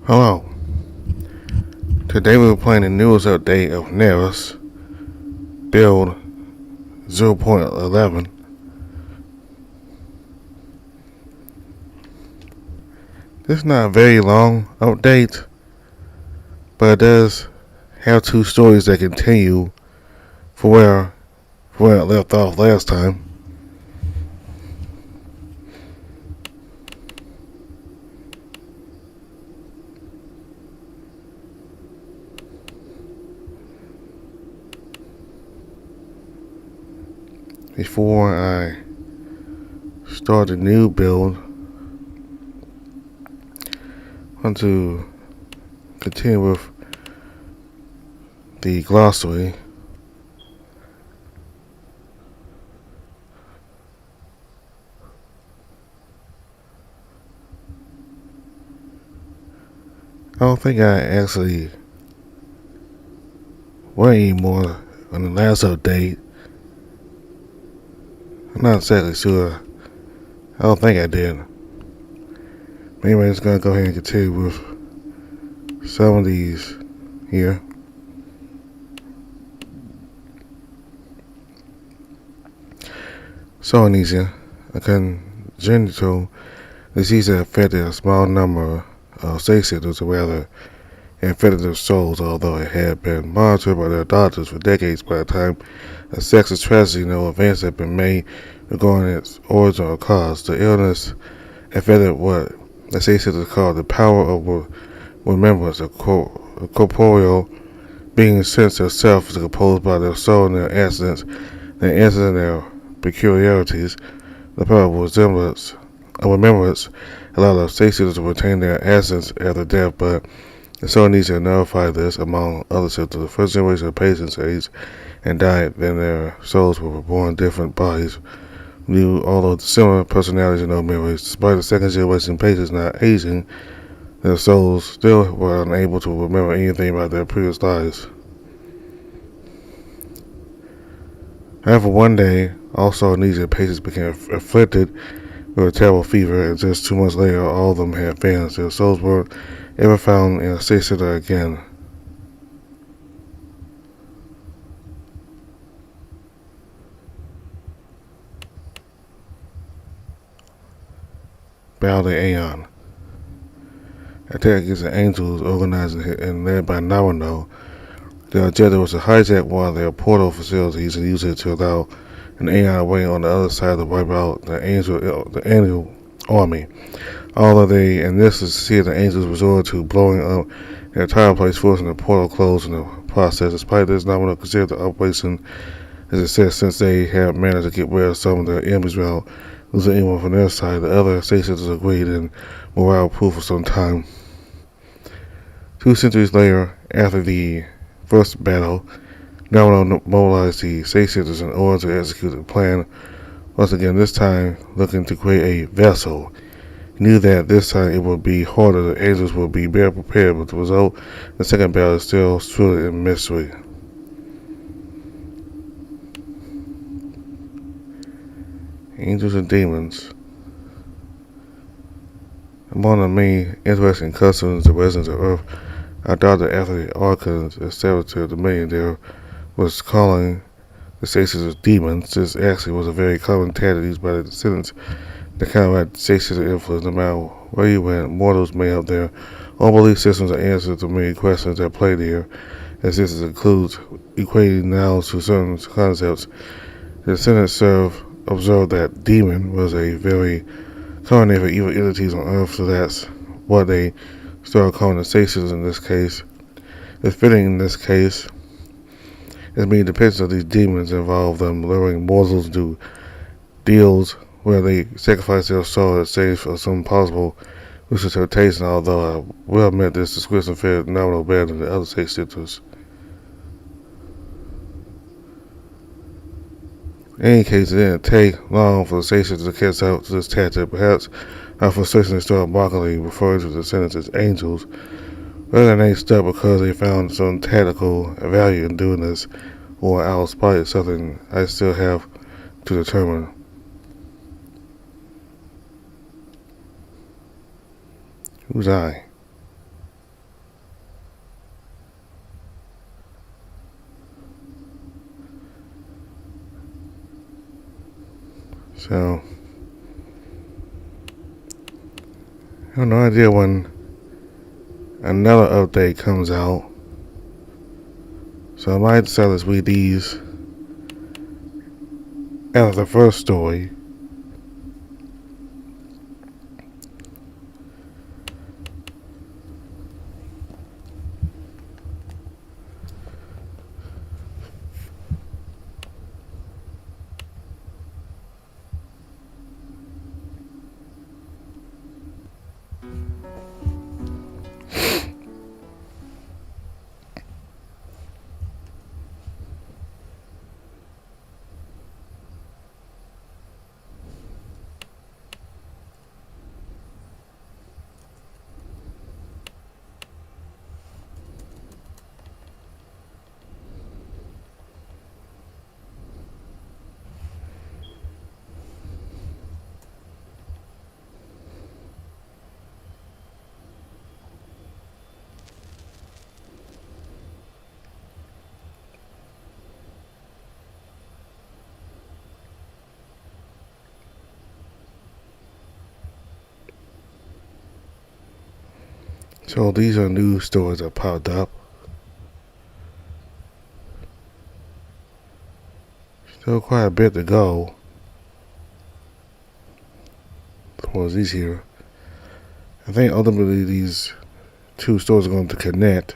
Hello. Today we were playing the newest update of Nerus, build 0.11. This is not a very long update, but it does have two stories that continue for where it left off last time. Before I start a new build, I want to continue with the glossary. I don't think I actually went anymore on the last update. I'm not exactly sure. I don't think I did. Anyway, I'm just going to go ahead and continue with some of these here. Sononesia, a congenital disease that affected a small number of sexuals, or rather infected souls, although it had been monitored by their doctors for decades. By the time a sexist tragedy, no advance had been made regarding its origin or cause. The illness affected what the sexist called the power of remembrance, a corporeal being sense of self is composed by their soul and their accidents, their incidents and their peculiarities. The power of remembrance allowed the sexist to retain their essence after death, but the soul needs to nullify this. Among other symptoms, the first generation of patients aged and died, then their souls were reborn in different bodies, new although similar personalities and no memories. Despite the second generation patients not aging, their souls still were unable to remember anything about their previous lives. However, one day, also amnesia patients became afflicted with a terrible fever, and just 2 months later, all of them had vanished. Their souls weren't ever found in a safe center again. Battle of the Aeon. Attack against the angels, organized and led by Narano. The objective was to hijack one of their portal facilities and use it to allow an Aeon waiting on the other side to wipe out the angel army. Although they and this is to see the angels resorted to blowing up the entire place, forcing the portal closed in the process. Despite this, Narano considered the operation as a success since they had managed to get rid of some of their enemies without losing anyone from their side. The other stations agreed and morale proof for some time. 2 centuries later, after the first battle, Narano mobilized the Sextants in order to execute the plan. Once again, this time looking to create a vessel. He knew that this time it would be harder. The angels would be better prepared, but the result of the second battle is still truly a mystery. Angels and demons. Among the main interesting customs the residents of Earth adopted after the Archons established their dominion, there was calling the Sextants demons. This actually was a very common tactic used by the descendants to counteract Sextant influence. No matter where you went, mortals may have their own belief systems and answers to many questions that play there, as this includes equating nouns to certain concepts. The descendants observed that demon was a very common name for evil entities on Earth, so that's what they started calling the Sextants in this case. It's fitting in this case, as many depictions of these demons involve them luring mortals to deals where they sacrifice their soul as safe for some possible temptation, although I will admit this description fared nominal better than the other Sextants. In any case, it didn't take long for the Sextants to catch up to this tactic. Perhaps our frustration started mockingly referring to the descendants as angels, rather than they stuck because they found some tactical value in doing this, or out of spite, something I still have to determine. Who's I? So I have no idea when another update comes out. So I might decide to read these after the first story. So these are new stories that popped up. Still quite a bit to go towards these here. I think ultimately these two stories are going to connect.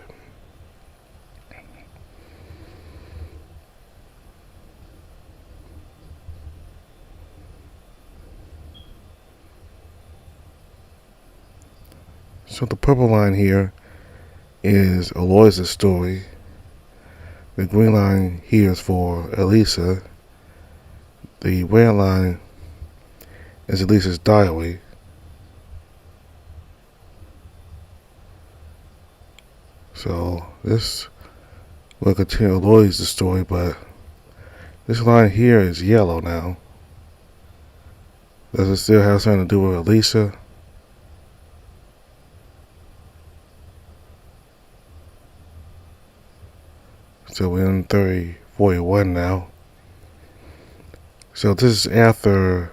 So the purple line here is Aloysius' story. The green line here is for Elisa. The red line is Elisa's diary. So this will continue Aloysius' story, but this line here is yellow now. Does it still have something to do with Elisa? So we're in 3041 now. So this is after.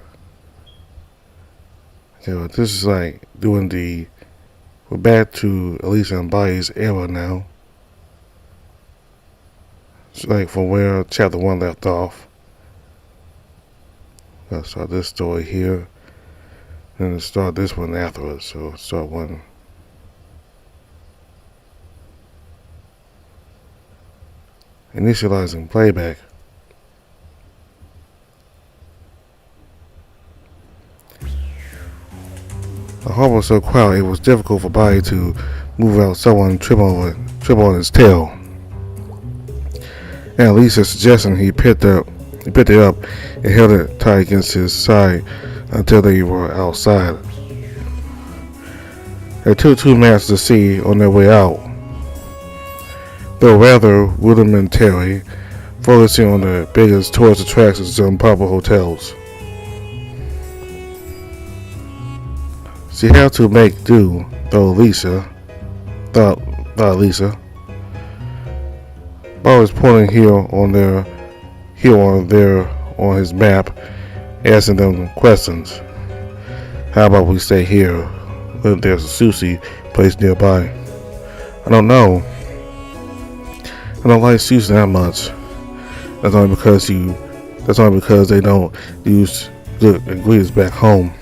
This is like doing the. We're back to Elisa and Bobby's era now. It's like from where chapter 1 left off. Let's start this story here. And then start this one afterwards. So start one. Initializing playback. The harbor was so quiet it was difficult for Bobby to move without someone trip on his tail. And Lisa suggesting he picked it up and held it tight against his side until they were outside. They took 2 maps to sea on their way out. Though rather rudimentary, focusing on the biggest tourist attractions and popular hotels. She had to make do, thought Lisa. Bob was pointing here on his map, asking them questions. How about we stay here? There's a sushi place nearby. I don't know. I don't like sushi that much. That's only because they don't use good ingredients back home.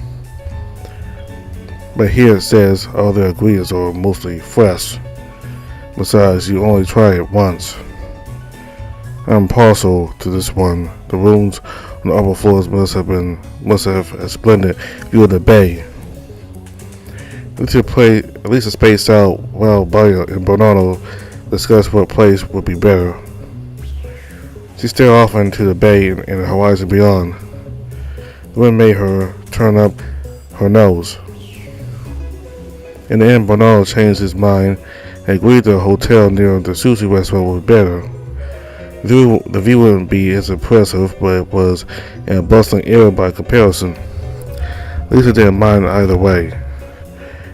But here it says all their ingredients are mostly fresh. Besides, you only try it once. I'm partial to this one. The rooms on the upper floors must have a splendid view of the bay. Lisa spaced out while Bobby and Bernardo discussed what place would be better. She stared off into the bay and the horizon beyond. The wind made her turn up her nose. In the end, Bernardo changed his mind and agreed the hotel near the sushi restaurant was better. The view wouldn't be as impressive, but it was in a bustling area by comparison. Lisa didn't mind either way.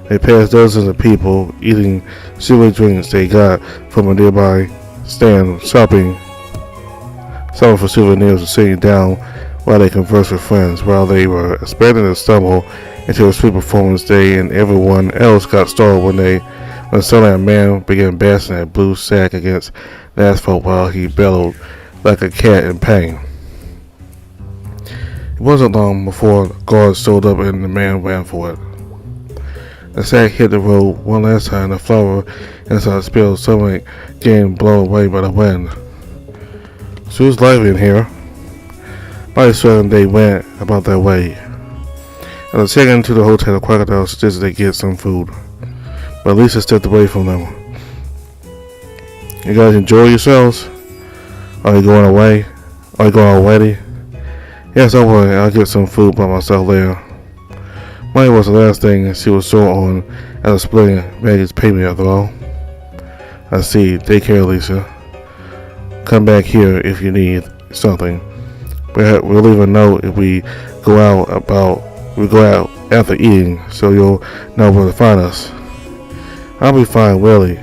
They passed dozens of people eating sugary drinks they got from a nearby stand, shopping for souvenirs, and sitting down while they conversed with friends, while they were expecting to stumble into a street performance day, and everyone else got startled when suddenly a man began bashing a blue sack against the asphalt while he bellowed like a cat in pain. It wasn't long before guards showed up and the man ran for it. The sack hit the road one last time. The flour inside spilled, suddenly getting blown away by the wind. So it was lively in here. By a certain they went about their way. As they checked into the hotel, the crocodile suggested they get some food, but Lisa stepped away from them. You guys enjoy yourselves? Are you going away? Are you going already? Yes, don't worry. I'll get some food by myself later. Money was the last thing she was short on as a splitting baggage payment after all. I see. Take care, Lisa. Come back here if you need something. We'll leave a note if we go out after eating, so you'll know where to find us. I'll be fine, really.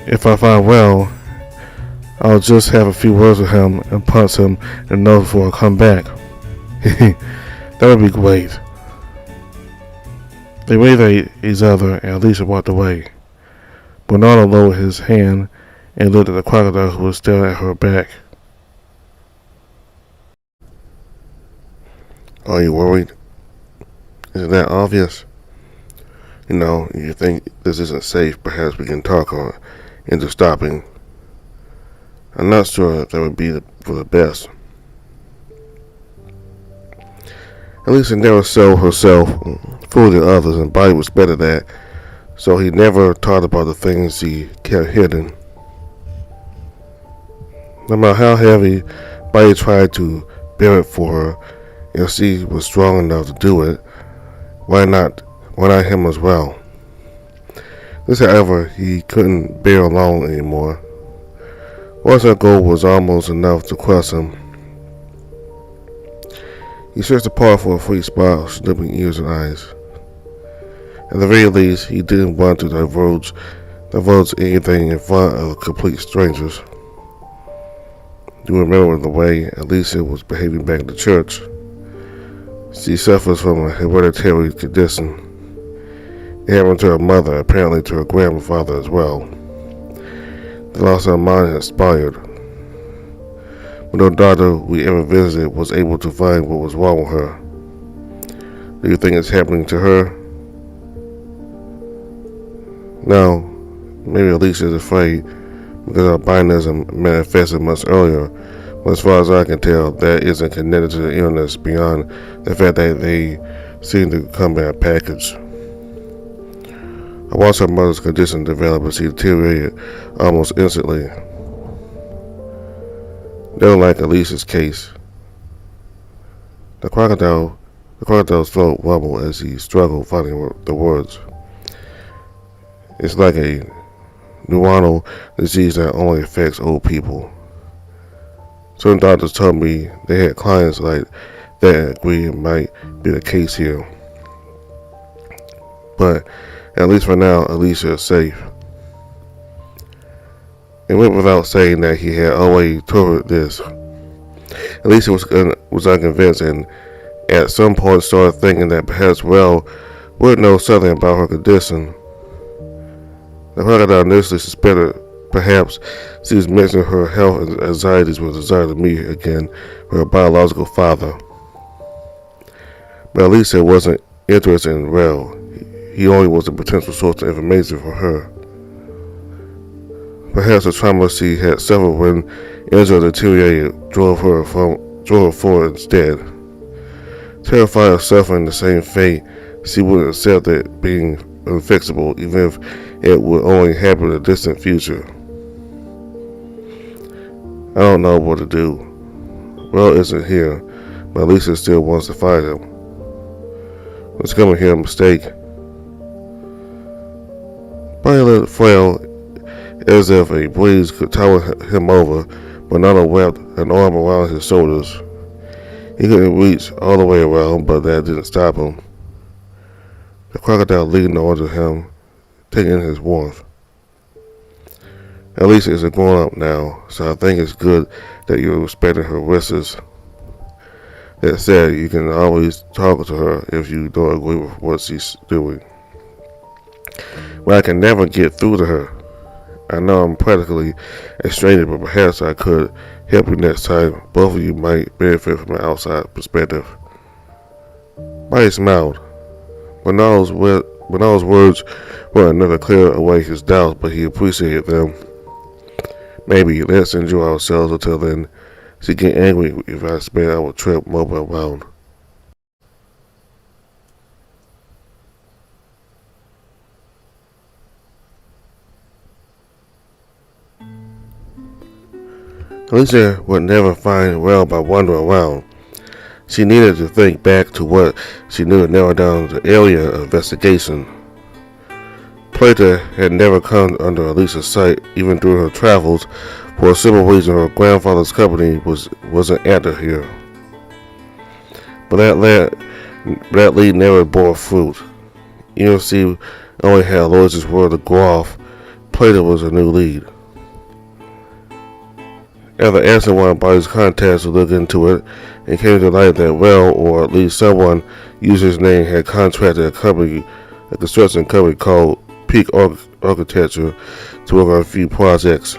If I find well, I'll just have a few words with him and punch him in the nose before I come back. That would be great. They waved at each other and Alicia walked away. Bernardo lowered his hand and looked at the crocodile who was staring at her back. Are you worried? Isn't that obvious? You think this isn't safe, perhaps we can talk into stopping. I'm not sure that would be for the best. Alicia never sold herself fully to others, and Bobby was better at that, so he never talked about the things he kept hidden. No matter how heavy Bobby tried to bear it for her, if she was strong enough to do it, why not him as well? This, however, he couldn't bear alone anymore. Once her goal was almost enough to crush him. He searched apart for a free spot of snipping ears and eyes. At the very least, he didn't want to divulge anything in front of complete strangers. Do you remember the way Alicia was behaving back in the church? She suffers from a hereditary condition. It happened to her mother, apparently to her grandfather as well. The loss of her mind had expired. But no doctor we ever visited was able to find what was wrong with her. Do you think it's happening to her? No. Maybe Alicia is afraid because albinism manifested much earlier. But as far as I can tell, that isn't connected to the illness beyond the fact that they seem to come in a package. I watched her mother's condition develop and she deteriorated almost instantly. Never like Alicia's case. The crocodile's throat wobbled as he struggled finding the words. It's like a neuronal disease that only affects old people. Certain doctors told me they had clients like that agree it might be the case here. But at least for now, Alicia is safe. It went without saying that he had always told her this. Alicia was unconvinced and at some point started thinking that perhaps would know something about her condition. The crocodile initially suspected perhaps she was mixing her health and anxieties with a desire to meet again with her biological father. But Alicia wasn't interested in Rel. He only was a potential source of information for her. Perhaps the trauma she had suffered when Angela deteriorated drove her forward instead. Terrified of suffering the same fate, she wouldn't accept it being unfixable, even if it would only happen in the distant future. I don't know what to do. Rel isn't here, but Alicia still wants to find him. Was coming here a mistake? Bobby let it flail as if a breeze could tower him over, but Nana wrapped an arm around his shoulders. He couldn't reach all the way around, but that didn't stop him. The crocodile leaned onto him, taking in his warmth. Alicia is a grown-up now, so I think it's good that you're respecting her wishes. That said, you can always talk to her if you don't agree with what she's doing. But I can never get through to her. I know I'm practically a stranger, but perhaps I could help you next time. Both of you might benefit from an outside perspective. Buddy smiled. Bernard's words weren't enough to clear away his doubts, but he appreciated them. Maybe let's enjoy ourselves until then. She'd get angry if I spent our trip moping around. Alicia would never find well by wandering around. She needed to think back to what she knew to narrow down the area of investigation. Plato had never come under Alicia's sight, even during her travels, for a simple reason: her grandfather's company wasn't active here. But that lead never bore fruit. Even if she only had Lois's word to go off, Plato was a new lead. After asking one of Bobby's contacts to look into it, it came to light that well, or at least someone using his name, had contracted a construction company called Peak Architecture to work on a few projects.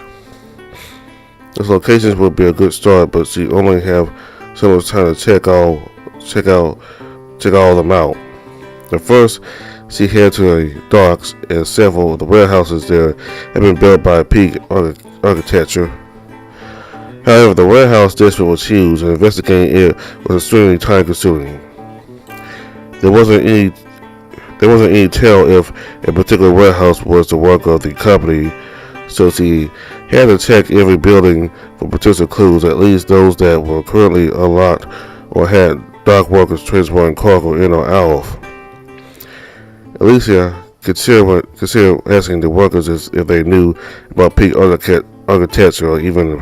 Those locations would be a good start, but she only have so much time to check all of them out. At first, she headed to the docks, as several of the warehouses there had been built by Peak Architecture. However, the warehouse district was huge, and investigating it was extremely time-consuming. There wasn't any tell if a particular warehouse was the work of the company, so she had to check every building for potential clues, at least those that were currently unlocked or had dock workers transporting cargo in or out of. Alicia considered asking the workers if they knew about Peak Architecture, or even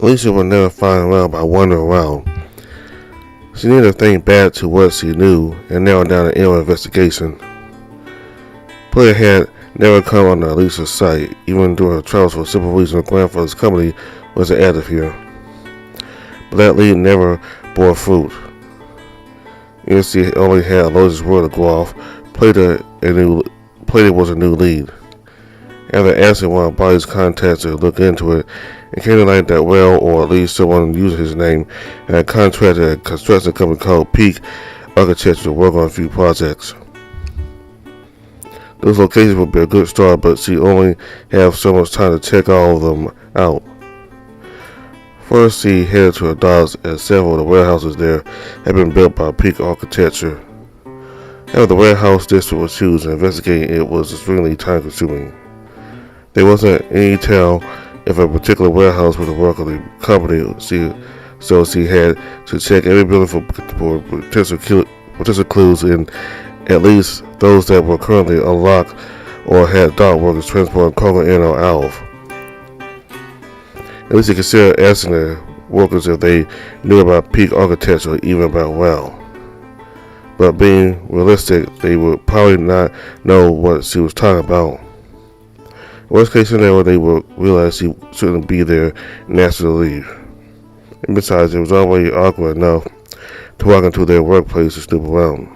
Alicia would never find well by wandering around. She needed to think back to what she knew and narrow down the area of investigation. Player had never come under Alicia's sight, even during her travels, for a simple reason: her grandfather's company wasn't active here. But that lead never bore fruit. Even if she only had Lois's word to go off, Plato was a new lead. After asking one of Bobby's contacts to look into it, it came to light that well, or at least someone using his name, had contracted a construction company called Peak Architecture to work on a few projects. Those locations would be a good start, but she only have so much time to check all of them out. First, she headed to the docks, as several of the warehouses there had been built by Peak Architecture. However, the warehouse district was huge, and investigating it was extremely time-consuming. There wasn't any tell if a particular warehouse was the work of the company, so she had to check every building for potential clues, in at least those that were currently unlocked or had dock workers transporting cargo in or out of. At least she considered asking the workers if they knew about Peak Architecture, or even about well. But being realistic, they would probably not know what she was talking about. Worst case scenario, they would realize she shouldn't be there and ask her to leave. And besides, it was already awkward enough to walk into their workplace and snoop around.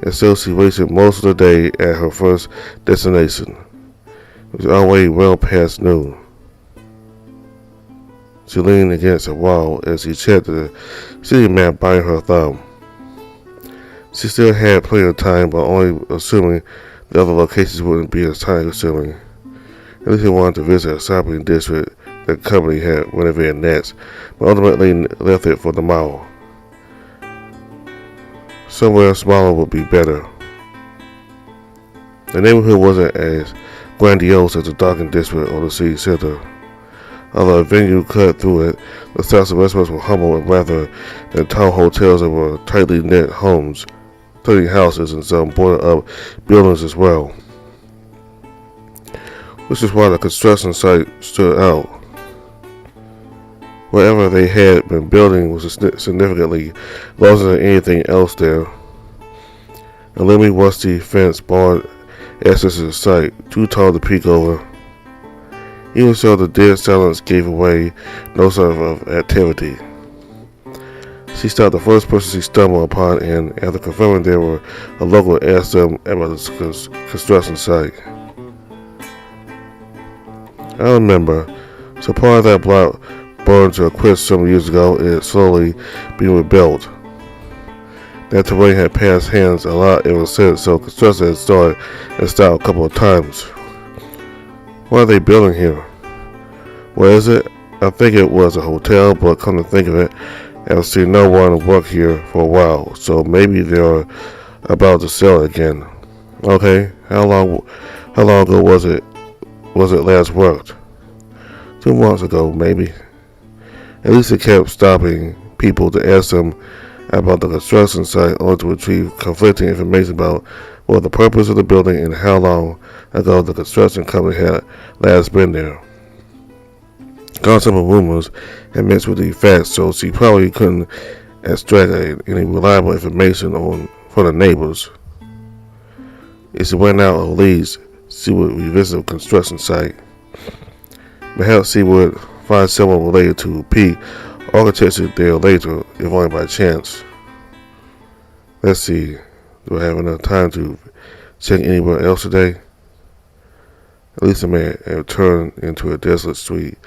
And so she wasted most of the day at her first destination. It was already well past noon. She leaned against a wall as she checked the city map by her thumb. She still had plenty of time, but only assuming the other locations wouldn't be as time consuming. Lisa wanted to visit a shopping district the company had renovated next, but ultimately left it for the mall. Somewhere smaller would be better. The neighborhood wasn't as grandiose as the docking district or the city center. Although a venue cut through it, the styles of restaurants were humble and rather than tall hotels that were tightly knit homes, tiny houses, and some boarded-up buildings as well. Which is why the construction site stood out. Whatever they had been building was significantly larger than anything else there. A limbly rusty fence barred access to the site, too tall to peek over. Even so, the dead silence gave away no sign of activity. She stopped the first person she stumbled upon and, after confirming they were a local, asked them about the construction site. I remember. So part of that block burned to a crisp some years ago and it's slowly being rebuilt. That terrain had passed hands a lot ever since, so construction had started and stopped a couple of times. What are they building here? What is it? I think it was a hotel, but come to think of it, I've seen no one work here for a while, so maybe they're about to sell it again. Okay, how long ago was it last worked? 2 months ago, maybe. At least it kept stopping people to ask them about the construction site, only to retrieve conflicting information about both the purpose of the building and how long ago the construction company had last been there. Constant rumors had mixed with the facts, so she probably couldn't extract any reliable information from the neighbors. If she went out or leads, she would revisit the construction site. Perhaps she would find someone related to P architecture there later, if only by chance. Let's see, do I have enough time to check anywhere else today? Lisa may have turned into a desolate street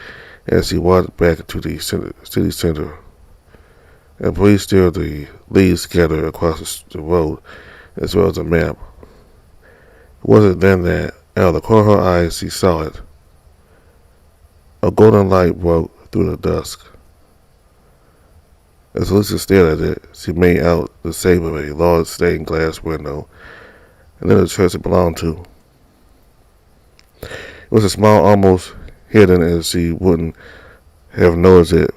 as she walked back into the city center. And police steered the leaves scattered across the road, as well as a map. It wasn't then that, out of the corner of her eyes, she saw it. A golden light broke through the dusk. As Lisa stared at it, she made out the shape of a large stained glass window, and then the church it belonged to. It was a small, almost hidden, as she wouldn't have noticed it.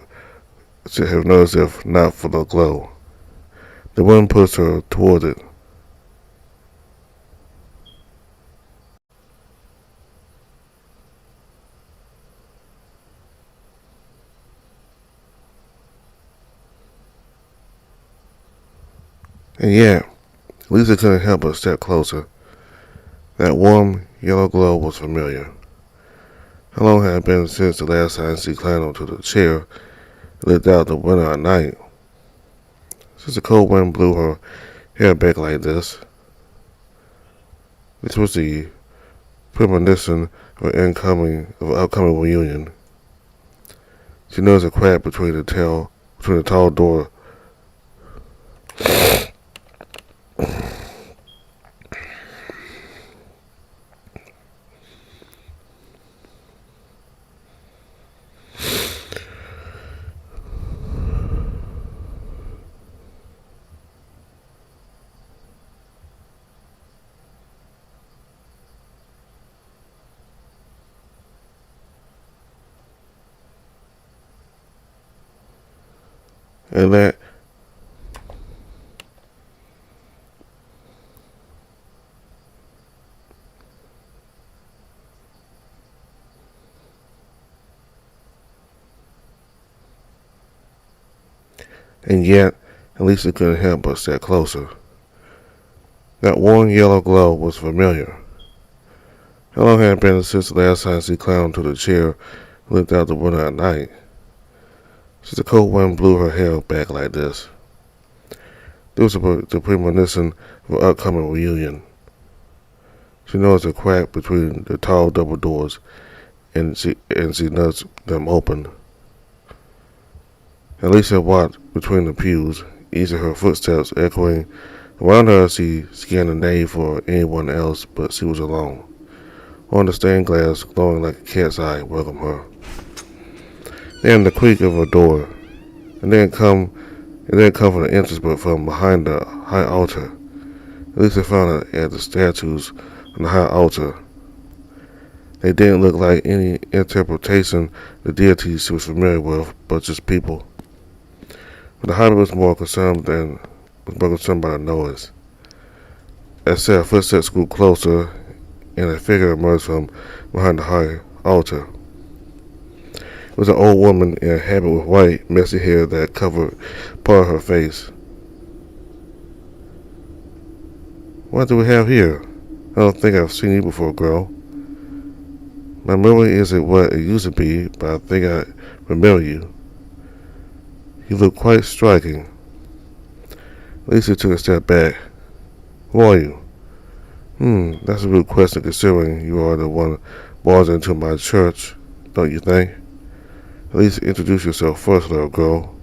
If not for the glow. The wind pushed her toward it. And yet, Lisa couldn't help but step closer. That warm, yellow glow was familiar. How long had it been since the last time she climbed onto the chair and looked out the window at night? Since the cold wind blew her hair back like this. This was the premonition of an upcoming reunion. She noticed a crack between the tall door. And yet, Lisa couldn't help but step closer. That warm yellow glow was familiar. How long had it been since the last time she climbed to the chair and looked out the window at night? Since the cold wind blew her hair back like this. This was the premonition of an upcoming reunion. She noticed a crack between the tall double doors, and she nudged them open. Lisa walked between the pews, each of her footsteps echoing around her as she scanned the nave for anyone else, but she was alone. on the stained glass, glowing like a cat's eye, welcomed her. Then the creak of a door, and then come from the entrance, but from behind the high altar. Lisa found it at the statues on the high altar. They didn't look like any interpretation of the deities she was familiar with, but just people. But the hobbit was more concerned by the noise. As her footsteps grew closer, and a figure emerged from behind the high altar. It was an old woman in a habit with white, messy hair that covered part of her face. What do we have here? I don't think I've seen you before, girl. My memory isn't what it used to be, but I think I remember you. You look quite striking. Lisa took a step back. Who are you? That's a rude question considering you are the one born into my church, don't you think? At least introduce yourself first, little girl.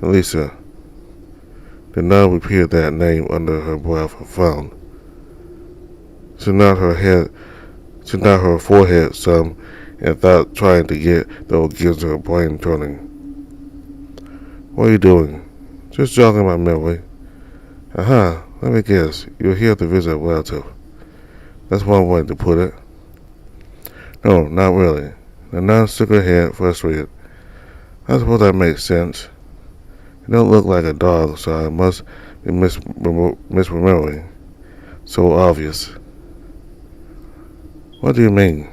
Lisa. The nun repeated that name under her breath and frowned. She nodded her forehead some and thought, trying to get the gears of her brain turning. What are you doing? Just jogging my memory. Aha, let me guess. You're here to visit a relative. That's one way to put it. No, not really. The nun shook her head, frustrated. I suppose that makes sense. You don't look like a dog, so I must be misremembering. So obvious. What do you mean?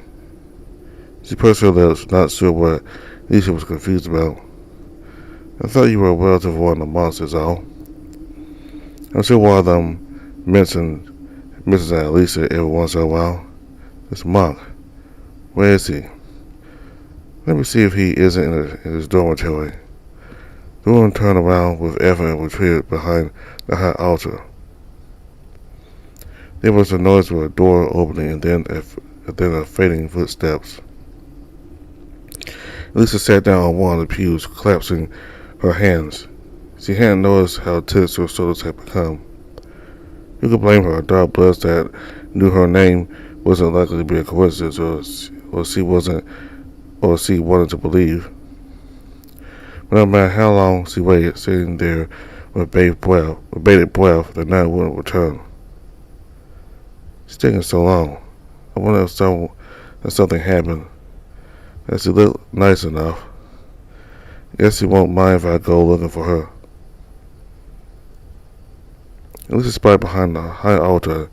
She pursed her lips, not sure what Lisa was confused about. I thought you were a relative of one of the monsters, all. I'm sure one of them mentions Aunt Lisa every once in a while. It's Monk. Where is he? Let me see if he isn't in his dormitory. The woman turned around with effort and retreated behind the high altar. There was a noise of a door opening and then a fading footsteps. Lisa sat down on one of the pews, clasping her hands. She hadn't noticed how tense her shoulders had become. You could blame her. Dark bloods that knew her name wasn't likely to be a coincidence, or she wanted to believe. But no matter how long she waited, sitting there with bated breath, the night wouldn't return. It's taking so long. I wonder if something happened. Does she look nice enough? Guess she won't mind if I go looking for her. Lisa spied behind the high altar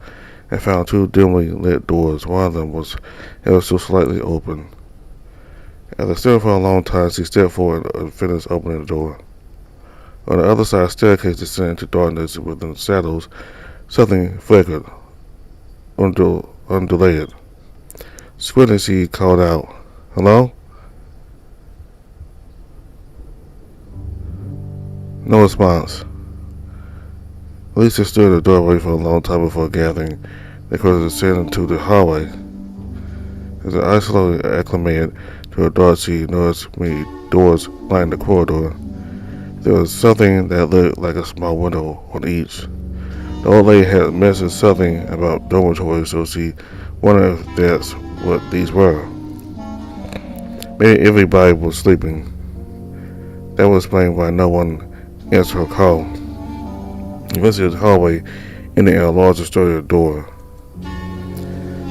and found two dimly lit doors. One of them was ever so slightly open. After staring for a long time, she stepped forward and finished opening the door. On the other side of the staircase descended into darkness within the shadows. Something flickered, undulated. Squinting, she called out, "Hello?" No response. Lisa stood at the doorway for a long time before gathering the courage to descend into the hallway. As her eyes slowly acclimated to her dark, she noticed many doors lined the corridor. There was something that looked like a small window on each. The old lady had mentioned something about dormitories, so she wondered if that's what these were. Maybe everybody was sleeping. That would explain why no one answered her call. Eventually, the hallway ended in a larger, sturdier door.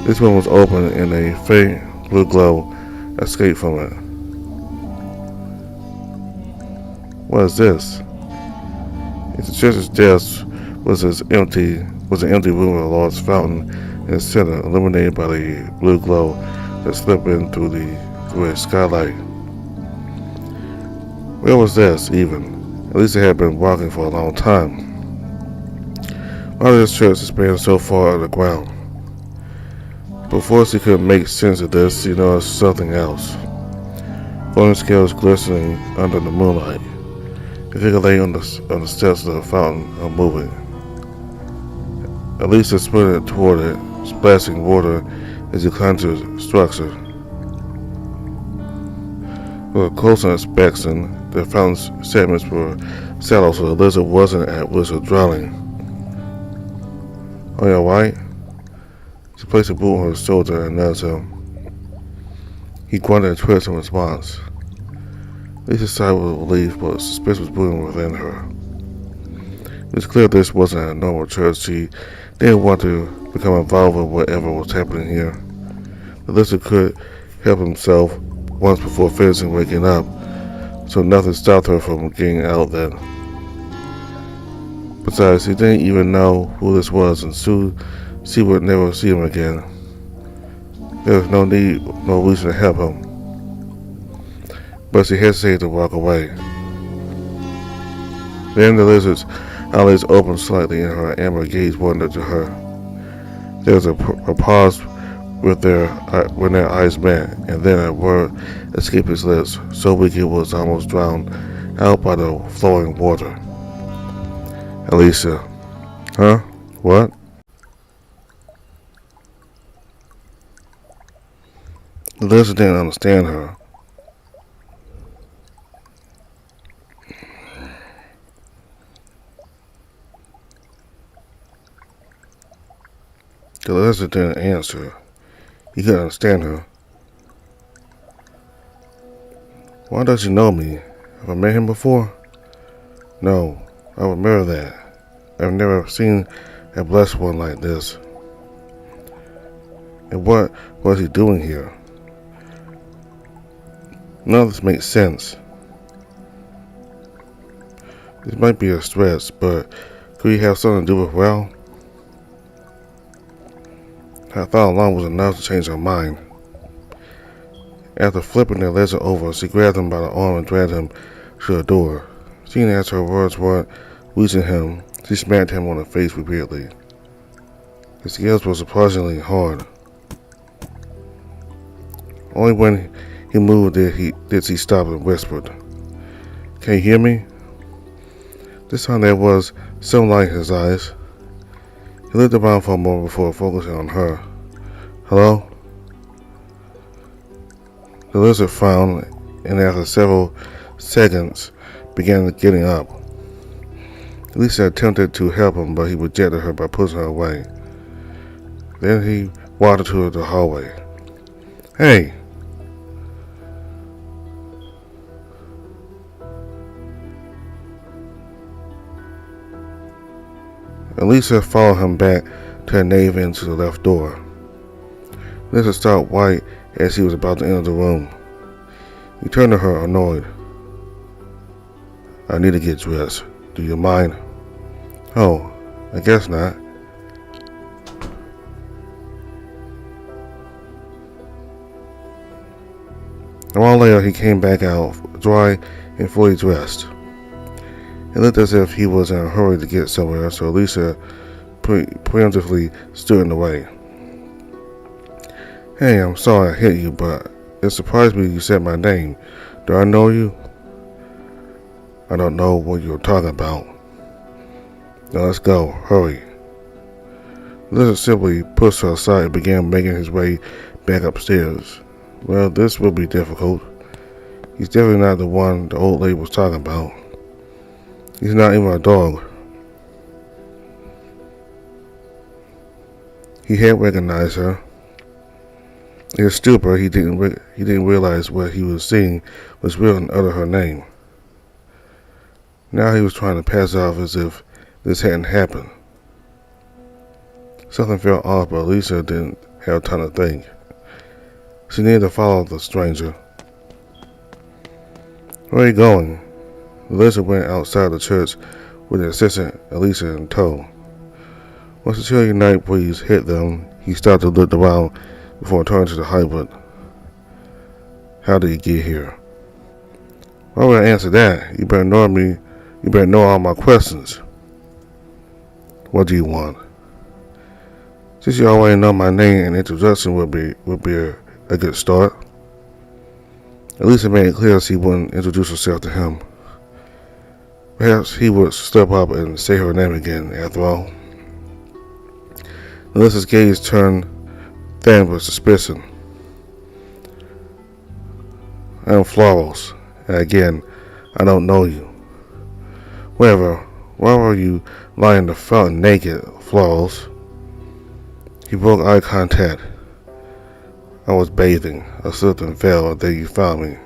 This one was open, and a faint blue glow escaped from it. What is this? If the church's desk was an empty room with a large fountain in the center, illuminated by the blue glow that slipped in through a skylight. Where was this, even? At least it had been walking for a long time. Why did this church expand so far underground? Before she could make sense of this, she noticed something else. Floating scales glistening under the moonlight. The figure lay on the steps of the fountain, unmoving. Elisa sprinted toward it, splashing water as he climbed to the structure. With a closer inspection, the fountain's segments were shallow, so the lizard wasn't at risk of drowning. "Are you alright?" She placed a boot on his shoulder and nudged him. He grunted a twist in response. Lisa sighed with relief, but suspicion was brewing within her. It was clear this wasn't a normal church. She didn't want to become involved with whatever was happening here. The lizard could help himself once before finishing waking up, so nothing stopped her from getting out then. Besides, he didn't even know who this was, and soon she would never see him again. There was no reason to help him. But she hesitated to walk away. Then the lizard's eyelids opened slightly and her amber gaze wandered to her. There was a pause when their eyes met, and then a word escaped his lips, so weak it was almost drowned out by the flowing water. Elisa. Huh? What? The lizard didn't understand her. The lizard didn't answer. He couldn't understand her. Why does he know me? Have I met him before? No, I remember that. I've never seen a blessed one like this. And what was he doing here? None of this makes sense. This might be a stretch, but could he have something to do with Well? I thought alone was enough to change her mind. After flipping the lizard over, she grabbed him by the arm and dragged him to the door. Seeing as her words weren't reaching him, she smacked him on the face repeatedly. His scales were surprisingly hard. Only when he moved did she stop and whispered, "Can you hear me?" This time there was some light in his eyes. He looked around for a moment before focusing on her. "Hello?" The lizard frowned, and after several seconds began getting up. Lisa attempted to help him, but he rejected her by pushing her away. Then he walked into the hallway. "Hey!" Elisa followed him back to the nave and to the left door. Lisa stopped white as he was about to enter the room. He turned to her, annoyed. "I need to get dressed. Do you mind?" "Oh, I guess not." A while later, he came back out, dry and fully dressed. It looked as if he was in a hurry to get somewhere, so Lisa preemptively stood in the way. "Hey, I'm sorry I hit you, but it surprised me you said my name. Do I know you?" "I don't know what you're talking about." "Now let's go. Hurry." The lizard simply pushed her aside and began making his way back upstairs. Well, this will be difficult. He's definitely not the one the old lady was talking about. He's not even a dog. He had recognized her. In his stupor, he didn't realize what he was seeing was real and uttered her name. Now he was trying to pass it off as if this hadn't happened. Something felt off, but Lisa didn't have time to think. She needed to follow the stranger. "Where are you going?" The lizard went outside the church with the assistant Elisa in tow. Once the chilly night breeze hit them, he stopped to look around before turning to the hybrid. "How did you get here?" "Why would I answer that? You better know me. You better know all my questions." "What do you want?" "Since you already know my name, an introduction would be a good start." Elisa made it clear she wouldn't introduce herself to him. Perhaps he would step up and say her name again, after all. Elisa's gaze turned thin with suspicion. "I am Florals, and again, I don't know you." "Whatever, why were you lying in the fountain naked, Florals?" He broke eye contact. I was bathing. I slipped and fell, and then you found me.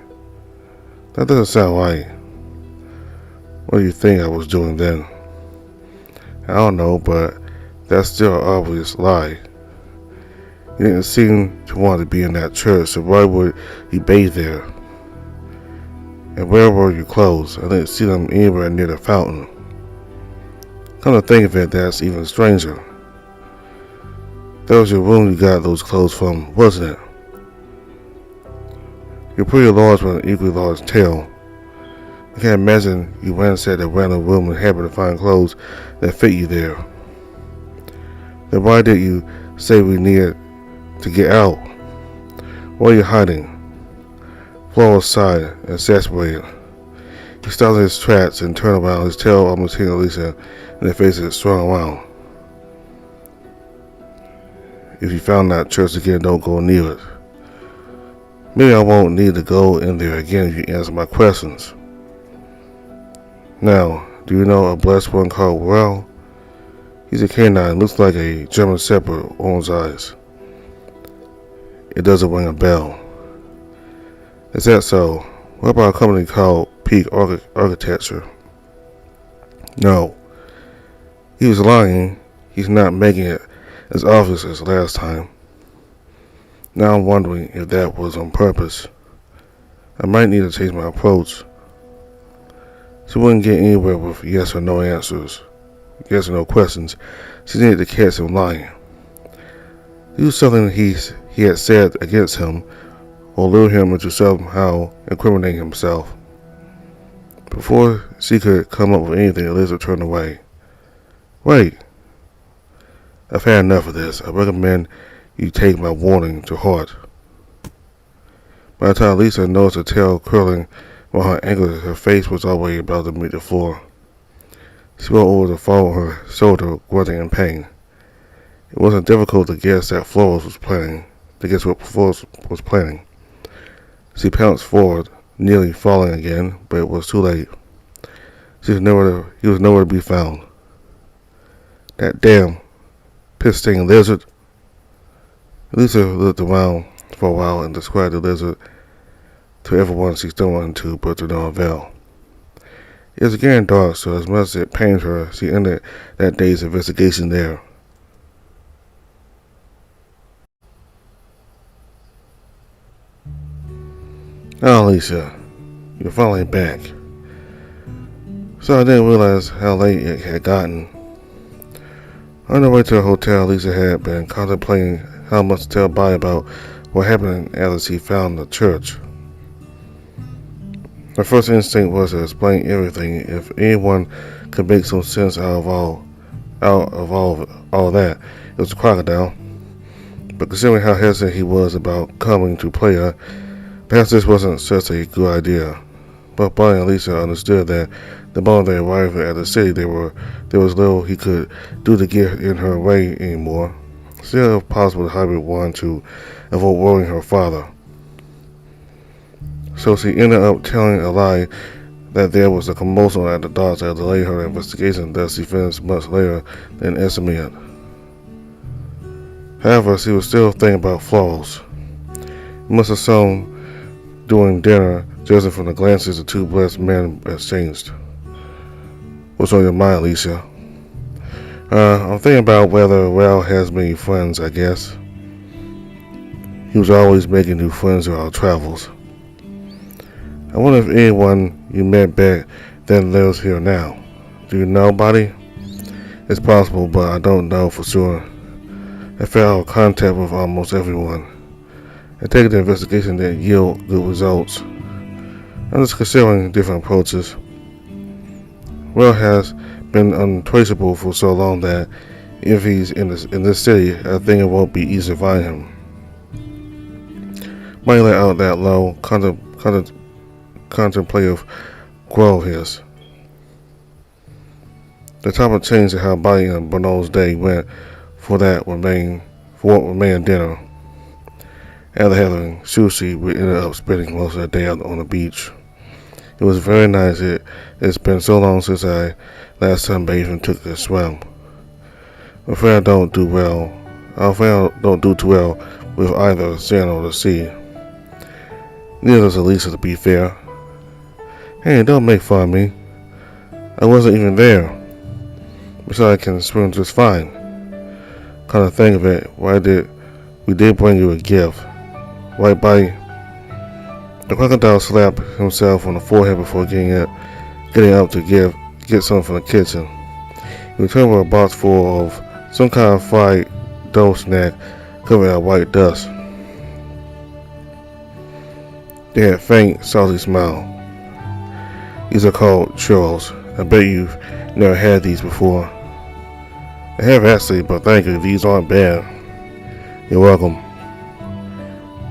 That doesn't sound right. What do you think I was doing then? I don't know, but that's still an obvious lie. You didn't seem to want to be in that church, so why would you bathe there? And where were your clothes? I didn't see them anywhere near the fountain. Come to think of it, that's even stranger. That was your room you got those clothes from, wasn't it? You're pretty large with an equally large tail. I can't imagine you ransacked a random room and happened to find clothes that fit you there. Then why did you say we needed to get out? Why are you hiding? Flora sighed, exasperated. He stopped in his tracks and turned around, his tail almost hitting Lisa in the face as it swung around. If you found that church again, don't go near it. Maybe I won't need to go in there again if you answer my questions. Now, do you know a blessed one called Well? He's a canine, looks like a German Shepherd, orange eyes. It doesn't ring a bell. Is that so? What about a company called Peak Architecture? No. He was lying. He's not making it as obvious as last time. Now I'm wondering if that was on purpose. I might need to change my approach. She wouldn't get anywhere with yes or no answers, yes or no questions. She needed to catch him lying. Do something he had said against him, or lure him into somehow incriminating himself. Before she could come up with anything, Elizabeth turned away. Wait. I've had enough of this. I recommend you take my warning to heart. By the time Lisa noticed her tail curling while her ankles, her face was already about to meet the floor. She rolled over to follow her shoulder, grunting in pain. It wasn't difficult to guess that Flores was planning. To guess what Flores was planning. She pounced forward, nearly falling again, but it was too late. He was nowhere to be found. That damn piss-stinging lizard. Lisa looked around for a while and described the lizard to everyone she stumbled into, but to no avail. It was getting dark, so as much as it pained her, she ended that day's investigation there. Oh, Lisa, you're finally back. So I didn't realize how late it had gotten. On the way to the hotel, Lisa had been contemplating how much to tell Bobby about what happened after she found the church. Her first instinct was to explain everything. If anyone could make some sense out of all that, it was the crocodile. But considering how hesitant he was about coming to play her, perhaps this wasn't such a good idea. But Bobby and Lisa understood that the moment they arrived at the city, there was little he could do to get in her way anymore. Still, if possible, the hybrid wanted to avoid worrying her father. So she ended up telling a lie that there was a commotion at the docks that delayed her investigation, that she finished much later than estimated. However, she was still thinking about Florals. It must have shown during dinner, judging from the glances the two blessed men exchanged. What's on your mind, Lisa? I'm thinking about whether Ralph has many friends, I guess. He was always making new friends on our travels. I wonder if anyone you met back then lives here now. Do you know anybody? It's possible, but I don't know for sure. I fell out of contact with almost everyone. I take the investigation that yield good results. I'm just considering different approaches. Will has been untraceable for so long that if he's in this city, I think it won't be easy to find him. Might let out that low, contemplative growl of his. The topic changed to how Bobby and Bernard's day went for what remained dinner. After having sushi, we ended up spending most of the day out on the beach. It was very nice. It's been so long since I last sunbathed and took a swim. I'm afraid I don't do well Our family don't do too well with either sand or the sea. Neither does Elisa, to be fair. Hey, don't make fun of me. I wasn't even there. Besides, I can swim just fine. Kind of think of it, we did bring you a gift. Right by. The crocodile slapped himself on the forehead before getting up to get something from the kitchen. He returned with a box full of some kind of fried dough snack covered in white dust. They had a faint, salty smile. These are called churros. I bet you've never had these before. I have actually, but thank you, these aren't bad. You're welcome.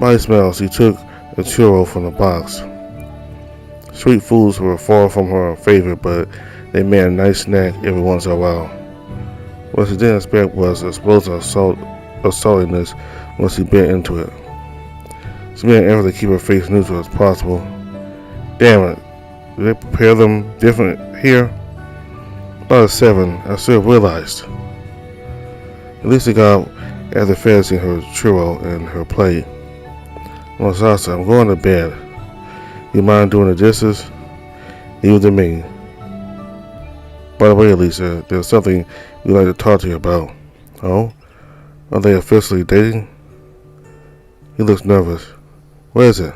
By smells, he took a churro from the box. Sweet foods were far from her favorite, but they made a nice snack every once in a while. What she didn't expect was an explosion of saltiness once she bit into it. She made an effort to keep her face neutral as possible. Damn it, did they prepare them different here? About 7, I should have realized. At least she got up after finishing her churro and her plate. Well, Sasa, I'm going to bed. You mind doing the dishes? Leave it to me. By the way, Lisa, there's something we'd like to talk to you about. Oh? Are they officially dating? He looks nervous. What is it?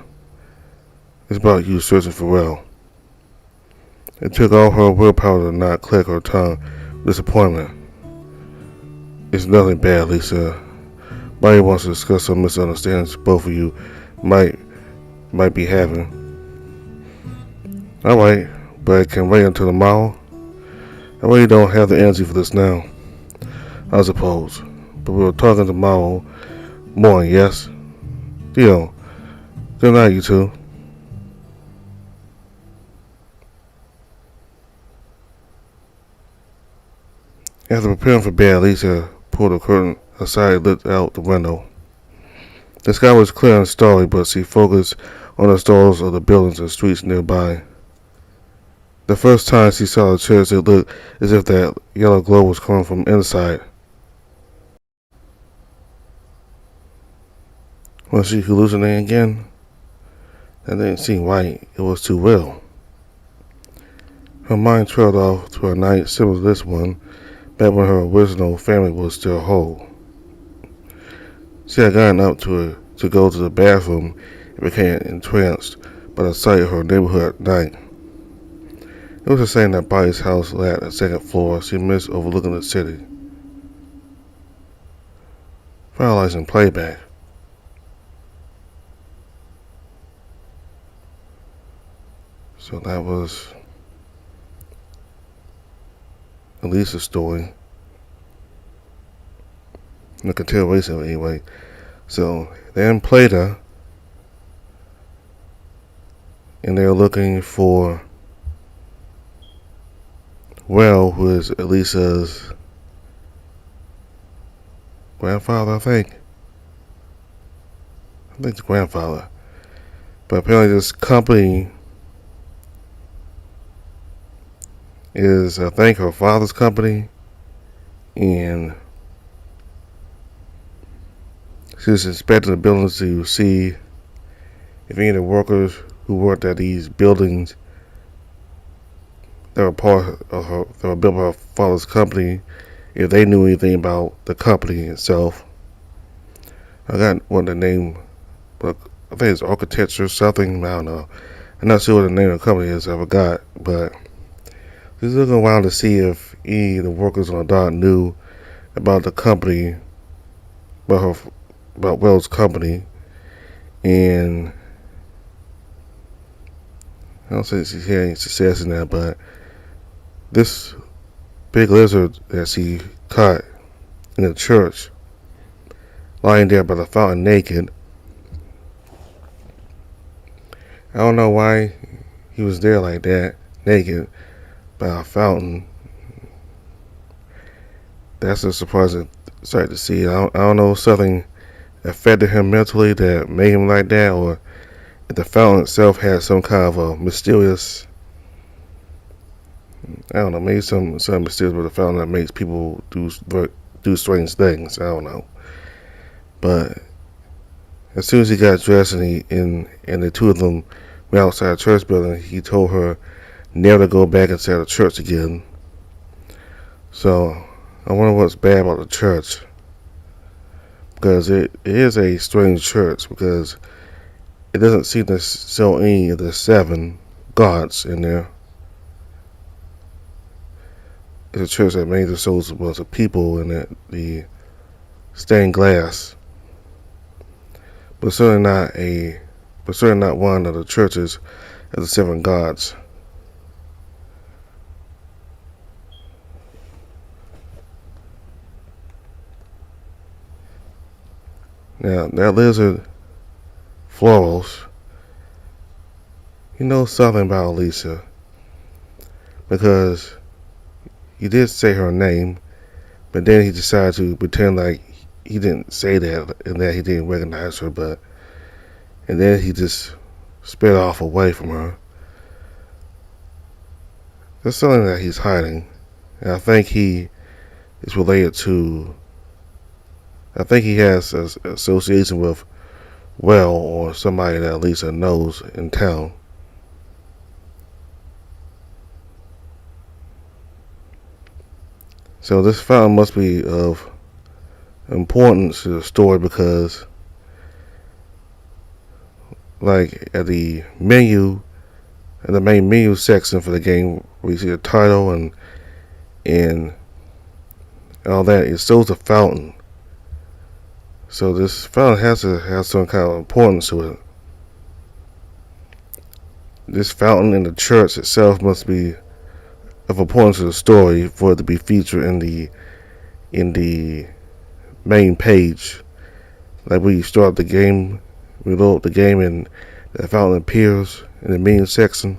It's about you searching for Will. It took all her willpower to not click her tongue with disappointment. It's nothing bad, Lisa. Bonnie wants to discuss some misunderstandings both of you might be having. Alright, but it can wait until tomorrow. I really don't have the energy for this now, I suppose. But we were talking tomorrow morning, yes? Deal. Good night, you two. After preparing for bed, Lisa pulled the curtain aside and looked out the window. The sky was clear and starry, but she focused on the stars of the buildings and streets nearby. The first time she saw the church, it looked as if that yellow glow was coming from inside. Was she hallucinating again? That didn't seem right. It was too real. Her mind trailed off to a night similar to this one, back when her original family was still whole. She had gotten up to go to the bathroom and became entranced by the sight of her neighborhood at night. It was the same that Bonnie's house lacked a second floor she missed overlooking the city. Finalizing playback. So that was Elisa's story. The continuation of it anyway. So then Plata, and they're looking for Will, who is Elisa's grandfather, I think it's grandfather. But apparently this company is, I think, her father's company, and she's inspecting the buildings to see if any of the workers who worked at these buildings that were built by her father's company, if they knew anything about the company itself. I got what the name, but I think it's architecture something. I don't know. I'm not sure what the name of the company is. I forgot, but she's looking around to see if any of the workers on the dock knew about the company, about Will's company, and I don't say she's had any success in that, but this big lizard that she caught in the church, lying there by the fountain naked. I don't know why he was there like that, naked, by a fountain. That's a surprising sight to see. I don't know if something affected him mentally that made him like that, or if the fountain itself had some kind of a mysterious, I don't know, maybe some mysterious with the fountain that makes people do strange things. I don't know. But as soon as he got dressed and the two of them went outside the church building, he told her never to go back inside the church again. So I wonder what's bad about the church, because it is a strange church, because it doesn't seem to show any of the 7 gods in there. It's a church that made the souls of a bunch of people and the stained glass, but certainly not one of the churches of the 7 gods. Now, that lizard Florals, he knows something about Alicia, because he did say her name, but then he decided to pretend like he didn't say that and that he didn't recognize her, and then he just sped off away from her. There's something that he's hiding, and I think he is related to, I think he has an association with or somebody that Lisa knows in town. So this fountain must be of importance to the story, because like at the menu, in the main menu section for the game, we see the title and all that, it shows a fountain. So this fountain has to have some kind of importance to it. This fountain in the church itself must be of importance to the story for it to be featured in the main page. Like we start the game, we load the game, and the fountain appears in the main section.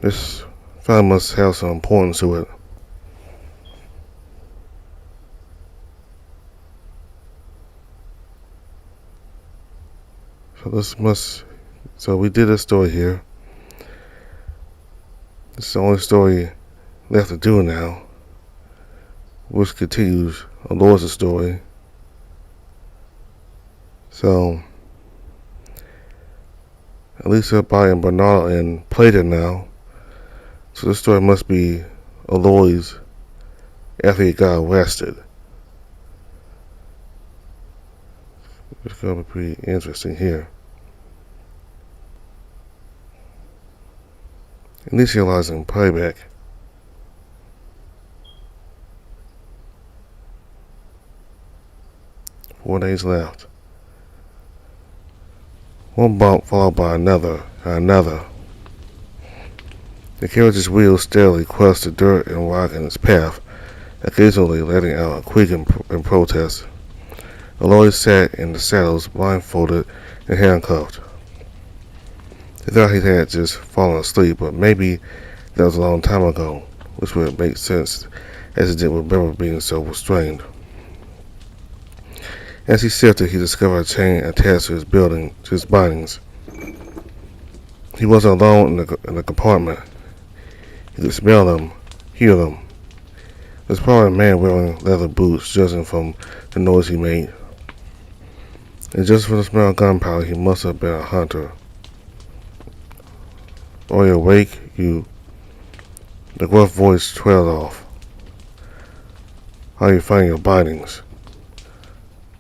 This fountain must have some importance to it. So we did a story here. This is the only story left to do now, which continues Aloysius' story. So Elisa, Bai, and Bernardo and Plato now. So this story must be Aloy's after he got arrested. It's going to be pretty interesting here. Initializing playback. Four days left. One bump followed by another and another. The carriage's wheels steadily crushed the dirt and rock in its path, occasionally letting out a creak in protest. Aloy sat in the saddles, blindfolded and handcuffed. He thought he had just fallen asleep, but maybe that was a long time ago, which would make sense as he didn't remember being so restrained. As he shifted, he discovered a chain attached to his bindings. He wasn't alone in the compartment. He could smell them, hear them. There's probably a man wearing leather boots, judging from the noise he made. And just from the smell of gunpowder, he must have been a hunter. Are you awake, you? The gruff voice trailed off. How are you finding your bindings?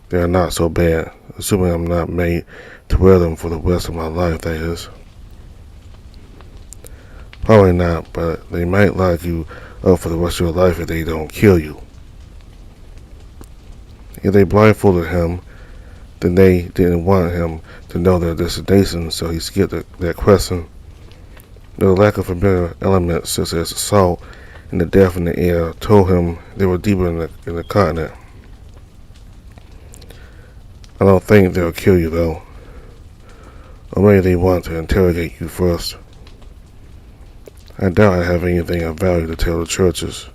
They are not so bad, assuming I'm not made to wear them for the rest of my life, that is. Probably not, but they might lock you up for the rest of your life if they don't kill you. If they blindfolded him, then they didn't want him to know their destination, so he skipped that question. The lack of familiar elements such as the salt and the death in the air told him they were deeper in the continent. I don't think they'll kill you though. Or maybe they want to interrogate you first. I doubt I have anything of value to tell the churches.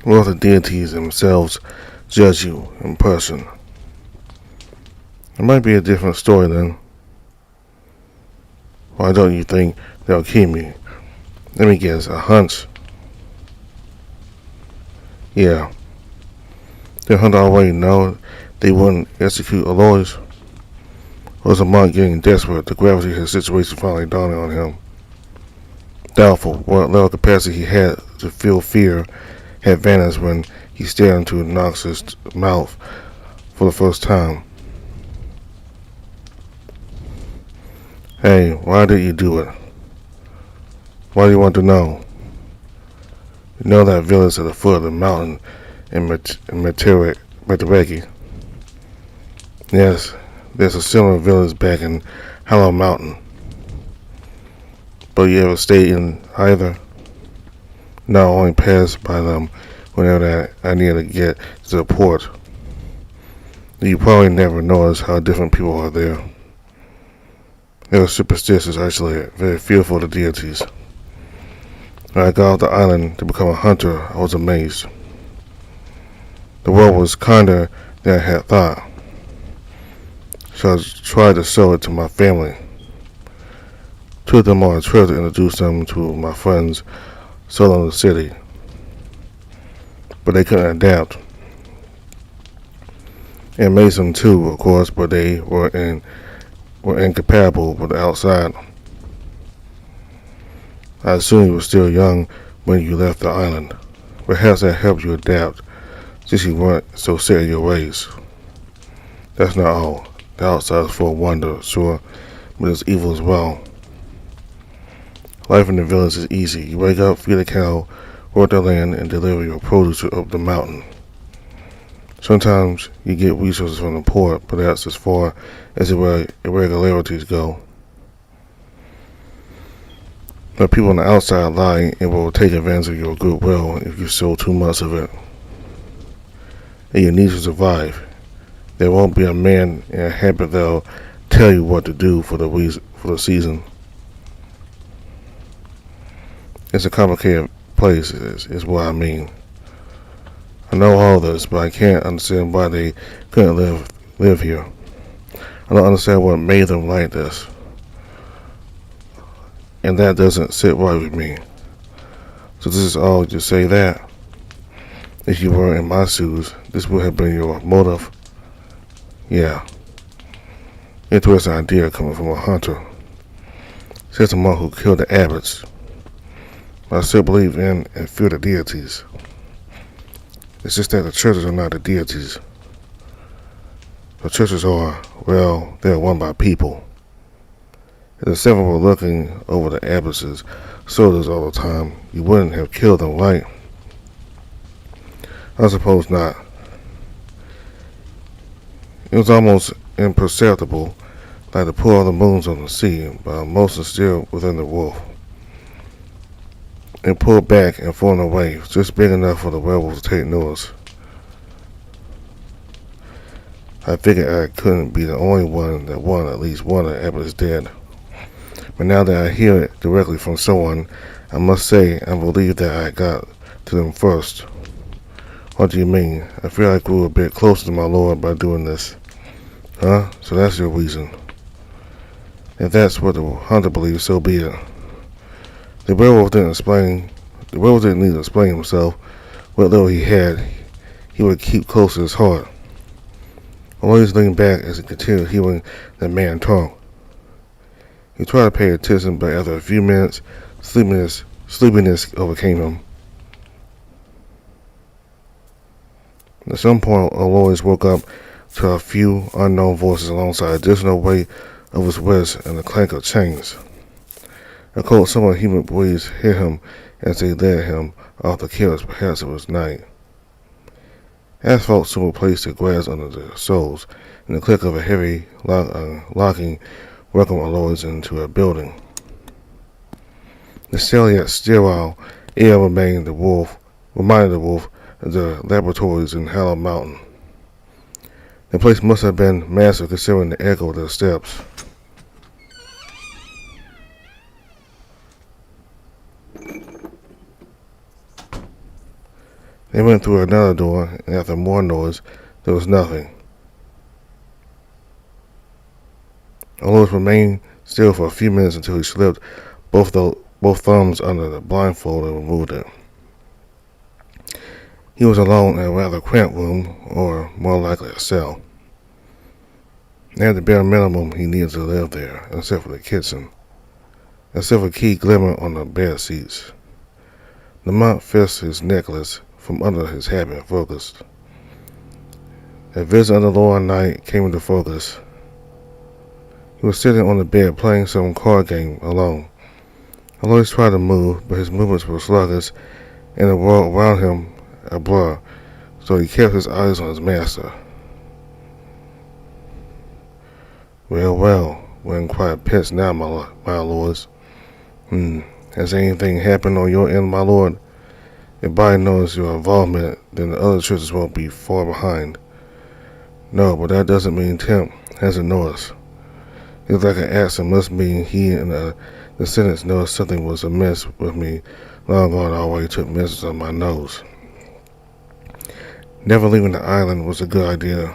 What if the deities themselves judge you in person? It might be a different story then. Why don't you think they'll keep me? Let me guess, a hunch. Yeah. Did Hunter already know they wouldn't execute Aloys? Or was the monk getting desperate? The gravity of his situation finally dawning on him. Doubtful what level capacity he had to feel fear had vanished when he stared into Nox's mouth for the first time. Hey, why did you do it? Why do you want to know? You know that village at the foot of the mountain in Metereki? Yes, there's a similar village back in Hollow Mountain. But you ever stayed in either? No, I only passed by them whenever I needed to get to the port. You probably never noticed how different people are there. They were superstitious, isolated, very fearful of the deities. When I got off the island to become a hunter, I was amazed. The world was kinder than I had thought. So I tried to show it to my family. Took them on a trip to introduce them to my friends solo in the city. But they couldn't adapt. It amazed them too, of course, but they were incompatible with the outside. I assume you were still young when you left the island. Perhaps that helped you adapt, since you weren't so set in your ways. That's not all. The outside is full of wonder, sure, but it's evil as well. Life in the village is easy. You wake up, feed a cow, work the land, and deliver your produce up the mountain. Sometimes you get resources from the port, but that's as far as the irregularities go. But people on the outside lie and will take advantage of your goodwill if you show too much of it. And you need to survive. There won't be a man in a habit that'll tell you what to do for the season. It's a complicated place, is what I mean. I know all this, but I can't understand why they couldn't live here. I don't understand what made them like this. And that doesn't sit right with me. So this is all to say that. If you were in my shoes, this would have been your motive. Yeah. Interesting idea coming from a hunter. Says the monk who killed the abbots. But I still believe in and fear the deities. It's just that the churches are not the deities. The churches are, well, they're run by people. If the seven were looking over the abbesses' shoulders all the time, you wouldn't have killed them, right? I suppose not. It was almost imperceptible, like the pull of the moons on the sea, but most are still within the wolf. And pulled back and formed a wave, just big enough for the werewolves to take notice. I figured I couldn't be the only one that wanted at least one of the abbats dead. But now that I hear it directly from someone, I must say I believe that I got to them first. What do you mean? I feel I grew a bit closer to my Lord by doing this. Huh? So that's your reason. If that's what the hunter believes, so be it. The werewolf didn't need to explain himself. What little he had, he would keep close to his heart. Always leaned back as he continued hearing the man talk. He tried to pay attention, but after a few minutes, sleepiness overcame him. At some point, Alois woke up to a few unknown voices alongside additional weight of his wrist and the clank of chains. A cold summer human breeze hit him as they led him off the carriage. Perhaps it was night. Asphalt soon replaced the grass under their soles, and the click of a heavy locking welcomed Alois into a building. The stale yet sterile air reminded the wolf of the laboratories in Hollow Mountain. The place must have been massive considering the echo of their steps. They went through another door, and after more noise, there was nothing. Alois remained still for a few minutes until he slipped both thumbs under the blindfold and removed it. He was alone in a rather cramped room, or more likely a cell. They had the bare minimum he needed to live there, except for the kitchen, a silver key glimmered on the bed seats. The monk fished his necklace from under his habit and focused. A vision of the lower night came into focus. He was sitting on the bed playing some card game alone. Alois tried to move, but his movements were sluggish, and the world around him a blur, so he kept his eyes on his master. Well, we're in quite a pinch now, my lords. Has anything happened on your end, my lord? If Body knows your involvement, then the other churches won't be far behind. No, but that doesn't mean Tim hasn't noticed. It's like an accident must mean he and the descendants noticed something was amiss with me long ago and already took measures on my nose. Never leaving the island was a good idea.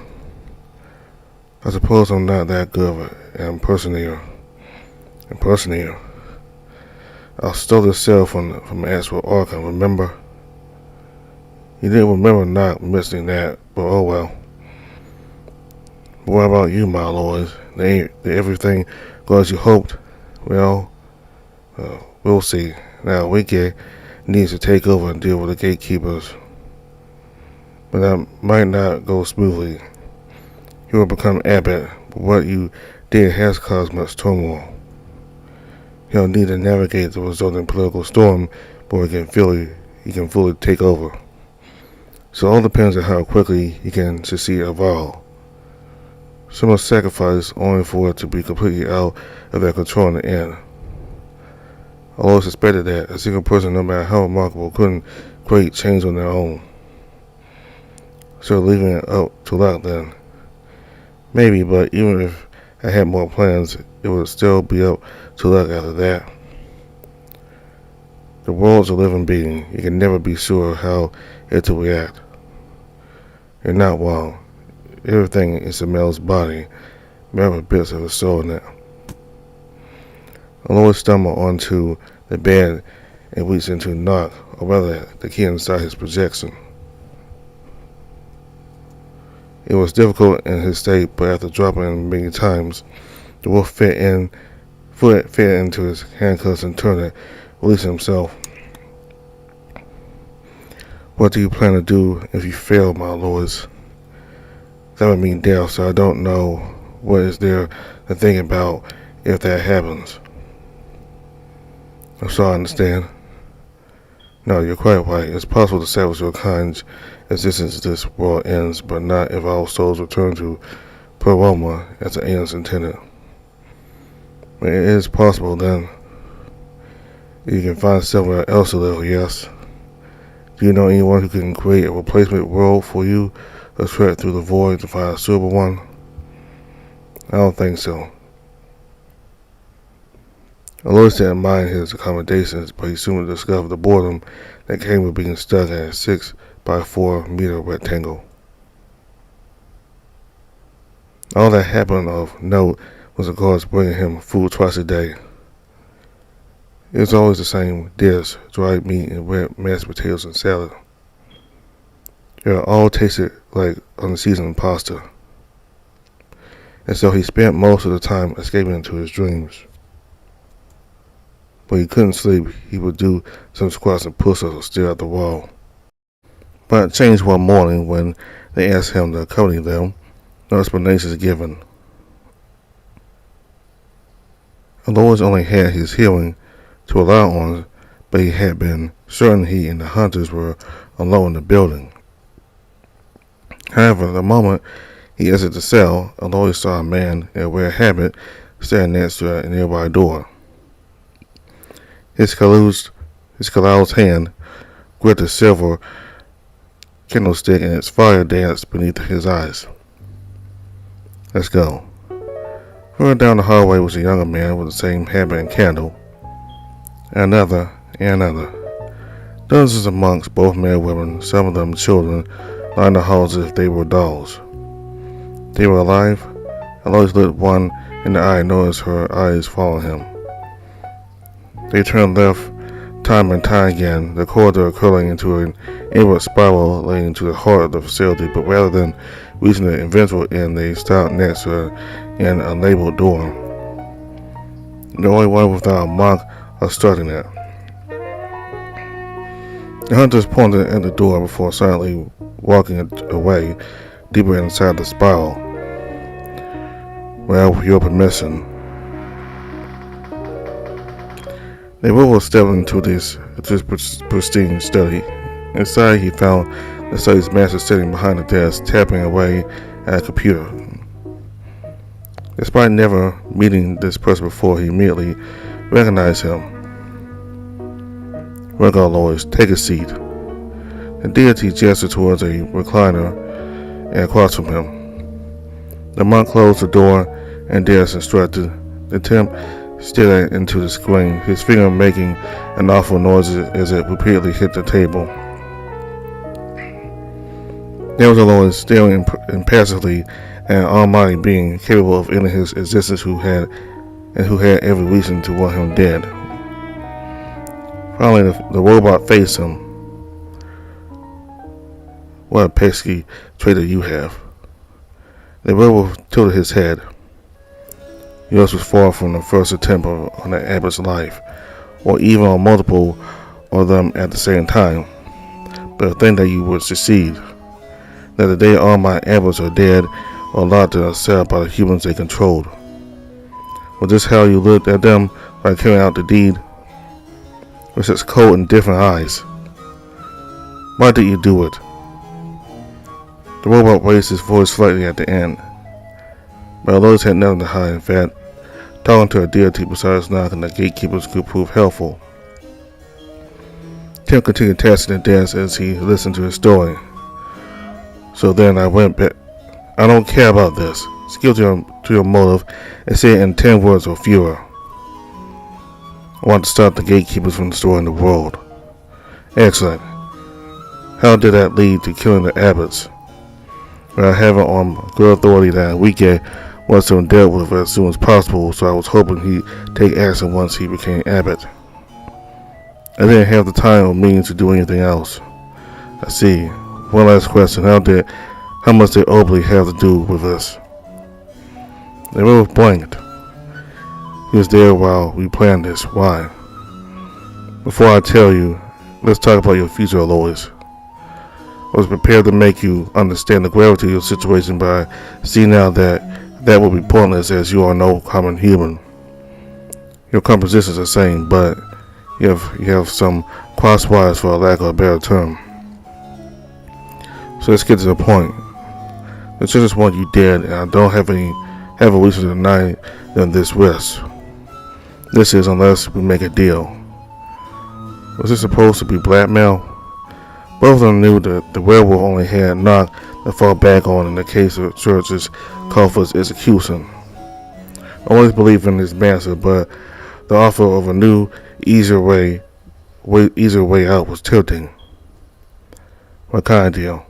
I suppose I'm not that good of an impersonator. I stole the cell from Ashford Arkham, remember? You didn't remember not missing that, but oh well. But what about you, my lords? Did everything go as you hoped? Well, we'll see. Now, Wiki needs to take over and deal with the gatekeepers. But that might not go smoothly. You will become abbot, but what you did has caused much turmoil. He'll need to navigate the resulting political storm before he can fully take over. So all depends on how quickly he can succeed at Val. Some must sacrifice only for it to be completely out of their control in the end. I always suspected that a single person, no matter how remarkable, couldn't create change on their own. So leaving it up to luck then. Maybe, but even if I had more plans, it would still be up to luck after that. The world's a living being. You can never be sure how it will react. You're not wrong. Everything is a male's body. There are bits of a soul in it. Alois stumbled onto the bed and reached into a knock, or rather the key inside his projection. It was difficult in his state, but after dropping in many times, the wolf fit into his handcuffs and turned it, releasing himself. What do you plan to do if you fail, my lords? That would mean death, so I don't know what is there to think about if that happens. I'm sorry, I understand. No, you're quite right. It's possible to salvage your kind's existence if this world ends, but not if our souls return to Peroma as the angels intended. But it is possible then. You can find somewhere else to live, yes. Do you know anyone who can create a replacement world for you, or tread through the void to find a suitable one? I don't think so. Alois didn't mind his accommodations, but he soon discovered the boredom that came with being stuck in a 6x4 meter rectangle. All that happened of note was of course bringing him food twice a day. It was always the same dish, dried meat and red mashed potatoes and salad. It all tasted like unseasoned pasta. And so he spent most of the time escaping into his dreams. When he couldn't sleep, he would do some squats and push-ups or stare at the wall. But it changed one morning when they asked him to accompany them. No explanations given. Alois only had his hearing to rely on, but he had been certain he and the hunters were alone in the building. However, the moment he exited the cell, Alois saw a man in a red habit standing next to a nearby door. His callous hand gripped a silver candlestick and its fire danced beneath his eyes. Let's go. Further down the hallway was a younger man with the same habit and candle. Another. Dozens of monks, both men and women, some of them children, lined the halls as if they were dolls. They were alive. Alois looked one in the eye and noticed her eyes following him. They turned left time and time again, the corridor curling into an inward spiral leading to the heart of the facility, but rather than reaching the eventual end, they stopped next to an unlabeled door. The only one without a mark obstructing it. The hunters pointed at the door before silently walking away deeper inside the spiral. Well, with your permission. The werewolf stepped into this pristine study. Inside, he found the study's master sitting behind the desk, tapping away at a computer. Despite never meeting this person before, he immediately recognized him. "Welcome, Lois. Take a seat." The deity gestured towards a recliner across from him. The monk closed the door and did as instructed. The temp stared into the screen, his finger making an awful noise as it repeatedly hit the table. There was Lois staring impassively at an almighty being capable of ending his existence who had every reason to want him dead. Finally, the robot faced him. "What a pesky traitor you have." The werewolf tilted his head. Yours was far from the first attempt on the abbot's life, or even on multiple of them at the same time. But to think that you would succeed, that the day all my abbots are dead or locked in a cell by the humans they controlled. Was this how you looked at them by carrying out the deed? With such cold and different eyes? Why did you do it? The robot raised his voice slightly at the end. But Lois had nothing to hide. In fact, talking to a deity besides knocking the gatekeepers could prove helpful. Tim continued tapping the desk as he listened to his story. "So then I went back. I don't care about this. Skill to your motive and say it in 10 words or fewer. I want to stop the gatekeepers from destroying the world." "Excellent. How did that lead to killing the abbots?" "Well, I have it on good authority that Enrique wants them dealt with as soon as possible, so I was hoping he'd take action once he became abbot. I didn't have the time or means to do anything else." "I see. One last question. How much did Obley have to do with this?" The werewolf blinked. "He was there while we planned this. Why?" "Before I tell you, let's talk about your future, Lois. I was prepared to make you understand the gravity of your situation, but I see now that would be pointless, as you are no common human. Your composition is the same, but you have some crosswires, for lack of a better term. So let's get to the point. The churches want you dead, and I don't have a reason to deny them this risk. This is unless we make a deal." Was this supposed to be blackmail? Both of them knew that the werewolf only had knocked to fall back on in the case of Church's call for his execution. Always believed in his master, but the offer of a new, easier way out was tilting. "What kind of deal?"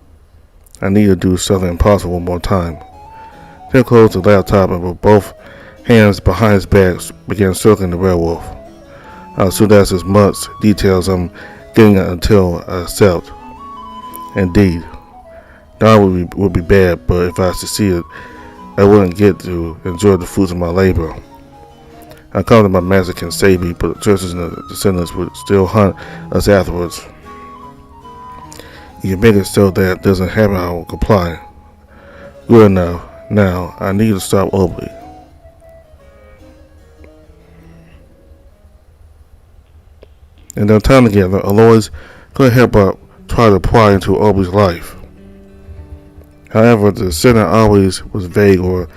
"I need to do something impossible one more time." Tim closed the laptop and with both hands behind his back began circling the werewolf. "I'll assume that's as much details I'm getting until I accept." "Indeed. Dying would be bad, but if I succeeded, I wouldn't get to enjoy the fruits of my labor. I come that my master can save me, but the churches and the descendants would still hunt us afterwards. You can make it so that doesn't happen, I will comply." "Good enough. Now, I need to stop Obley." In their time together, Alois couldn't help but try to pry into Obley's life. However, the sinner always was vague or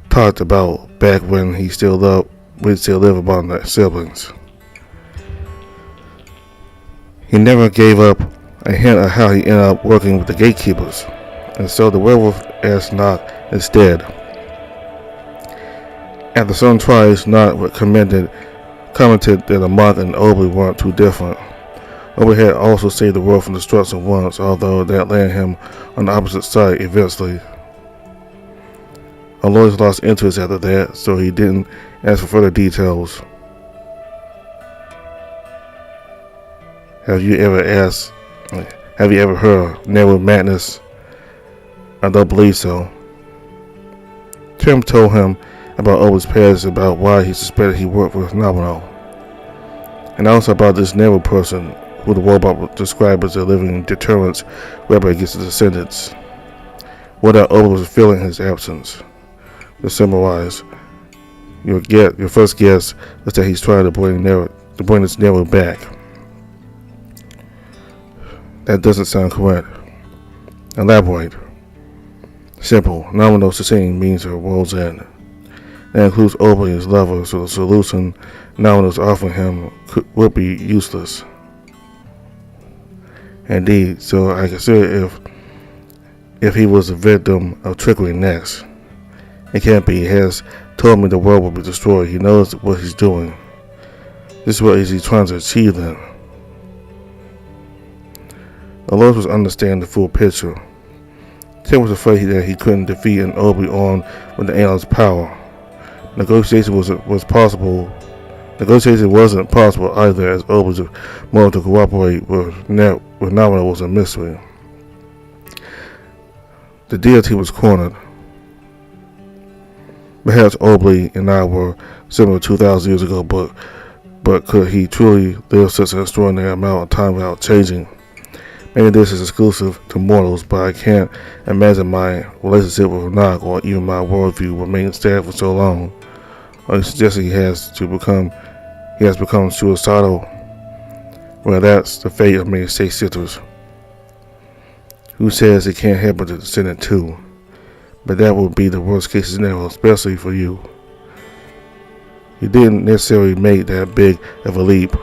talked about back when he still lived among the siblings. He never gave up a hint of how he ended up working with the gatekeepers, and so the werewolf asked Nock instead. After some tries, Nock commented that the monk and Obley weren't too different. Obley had also saved the world from destruction once, although that landed him on the opposite side eventually. Alois lost interest after that, so he didn't ask for further details. Have you ever asked, have you ever heard of Nerus madness? I don't believe so. Tim told him about Ober's past, about why he suspected he worked for Phenomenal, and also about this Nerus person who the robot would describe as a living deterrence weapon against the descendants. What Ober was feeling in his absence. To summarize, your first guess is that he's trying to bring this Nerus back. That doesn't sound correct. Elaborate. Simple. Nominal succeeding means a world's end. That includes Ober and his lover, so the solution Nominal is offering him would be useless. Indeed, so I consider if he was a victim of trickery next. It can't be. He has told me the world will be destroyed. He knows what he's doing. This is what is he trying to achieve then. Alois was understanding the full picture. Tim was afraid that he couldn't defeat an Obi armed with the alien's power. Negotiation wasn't possible either, as Obi's motive to cooperate with Nominal was a mystery. The deity was cornered. Perhaps Obi and I were similar 2,000 years ago, but could he truly live such an extraordinary amount of time without changing? Maybe this is exclusive to mortals, but I can't imagine my relationship with Nog or even my worldview remain static for so long. Are you suggesting he has become suicidal? Well, that's the fate of many state sitters. Who says it can't happen to the descendant too? But that would be the worst case scenario, especially for you. He didn't necessarily make that big of a leap.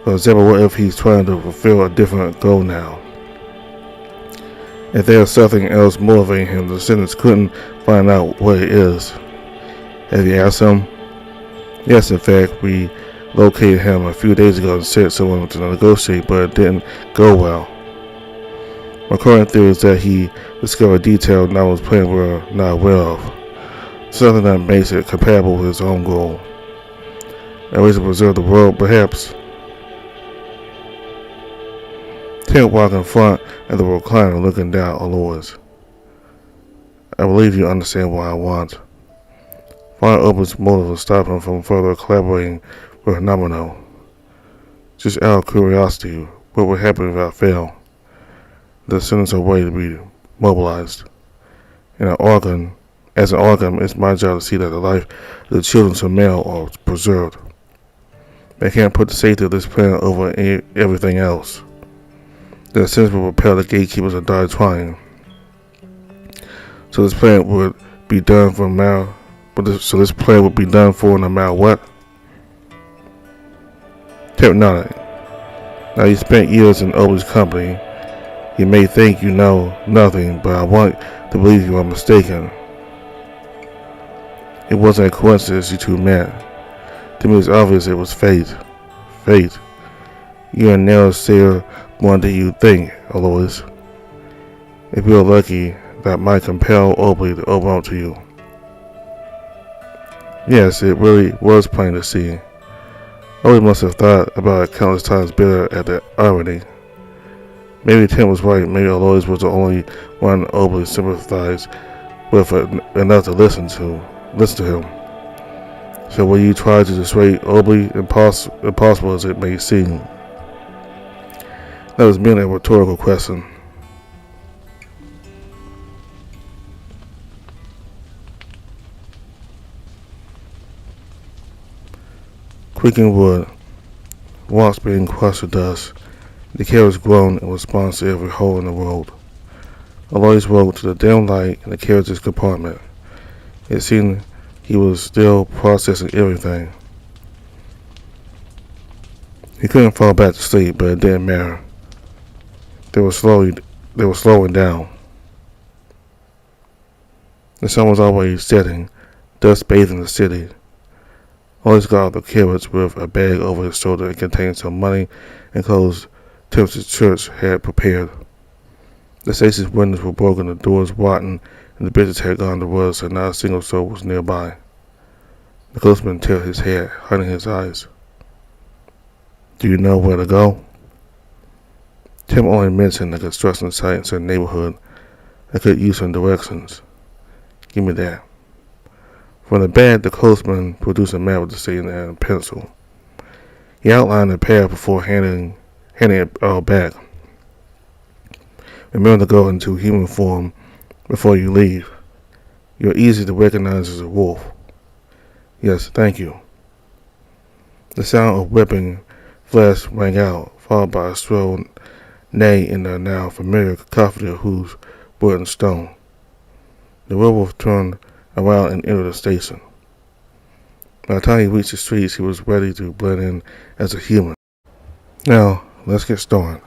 For example, what if he's trying to fulfill a different goal now? If there's something else motivating him, the descendants couldn't find out what it is. Have you asked him? Yes, in fact, we located him a few days ago and sent someone to negotiate, but it didn't go well. My current theory is that he discovered details Novel's plan were not aware of. Something that makes it compatible with his own goal. A way to preserve the world, perhaps. Tim walked in front of the recliner, looking down at Alois. I believe you understand what I want. Find Ober's motive to stop him from further collaborating with Nominal. Just out of curiosity, what would happen if I fail? The descendants are ready to be mobilized. As an organ, it's my job to see that the life of the children of male are preserved. They can't put the safety of this planet over everything else. The descendants will repel the gatekeepers and die trying. So this plan would be done for no matter what. Tim nodded. Now you spent years in Obi's company. You may think you know nothing, but I want to believe you are mistaken. It wasn't a coincidence you two met. To me, it's obvious it was fate. Fate. You and Nerus share more than you think, Alois. If you're lucky, that might compel Obi to open up to you. Yes, it really was plain to see. Obi must have thought about it countless times bitter at the irony. Maybe Tim was right. Maybe Alois was the only one Obi sympathized with enough to listen to him. So will you try to dissuade Obi, impossible as it may seem? That was merely a rhetorical question. Creaking wood, rocks being crushed to dust. The carriage groaned in response to every hole in the road. Alois rode to the dim light in the carriage's compartment. It seemed he was still processing everything. He couldn't fall back to sleep, but it didn't matter. They were slowing down. The sun was already setting, dust bathing the city. Alois got out of the carriage with a bag over his shoulder and contained some money and clothes Tim's church had prepared. The station's windows were broken, the doors rotten, and the bridges had gone to rust, and not a single soul was nearby. The postman tilted his head, hiding his eyes. Do you know where to go? Tim only mentioned the construction site in certain neighborhood. I could use some directions. Give me that. From the bed, the coachman produced a map of the city and a pencil. He outlined the path before handing it all back. Remember to go into human form before you leave. You're easy to recognize as a wolf. Yes, thank you. The sound of whipping flesh rang out, followed by a shrill neigh in the now familiar cacophony of hooves, wood, and stone. The werewolf turned around and entered the station. By the time he reached the streets, he was ready to blend in as a human. Now, let's get started.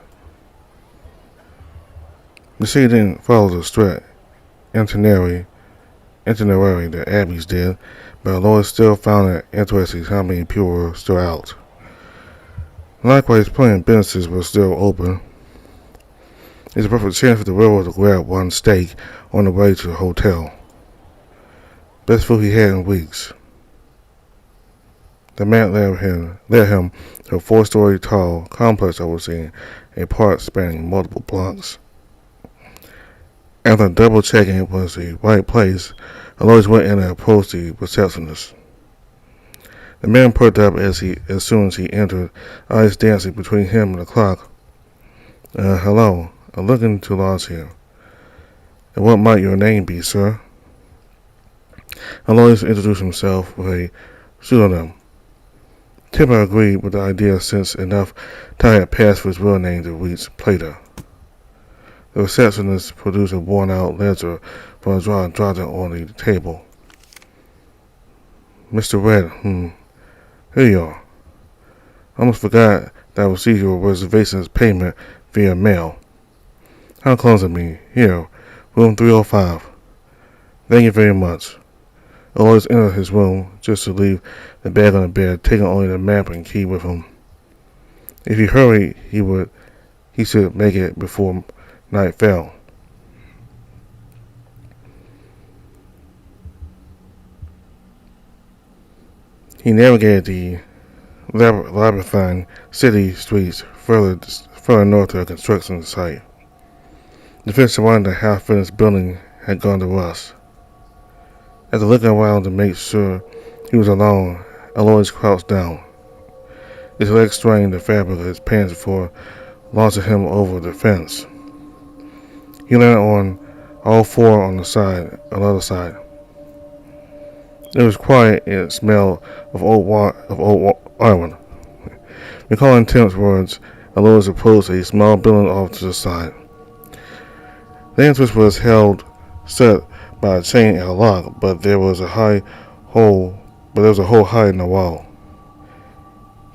The city didn't follow the strict itinerary that Abby's did, but Lois still found it interesting how many people were still out. Likewise, plenty of businesses were still open. It's a perfect chance for the werewolf to grab one steak on the way to the hotel. Best food he had in weeks. The man led him to a 4-story tall complex overseeing a park spanning multiple blocks. After double-checking it was the right place, Alois went in and approached the receptionist. The man perked up as soon as he entered, eyes dancing between him and the clock. Hello. I'm looking to lodge here. And what might your name be, sir? Alois introduced himself with a pseudonym. Tipper agreed with the idea since enough time had passed for his real name to reach Plato. The receptionist produced a worn-out ledger from a drawer and dropped it on the table. Mr. Red, here you are. I almost forgot that I received your reservation's payment via mail. How close of me. Here, room 305. Thank you very much. Alois entered his room just to leave the bag on the bed, taking only the map and key with him. If he hurried, he should make it before night fell. He navigated the labyrinthine city streets further north to a construction site. The fence surrounding the half-finished building had gone to rust. After looking around to make sure he was alone, Alois crouched down. His legs strained the fabric of his pants before launching him over the fence. He landed on all four on the other side. It was quiet and it smelled of old iron. Recalling Tim's words, Alois approached a small building off to the side. The entrance was held shut by a chain and a lock, but there was a hole high in the wall.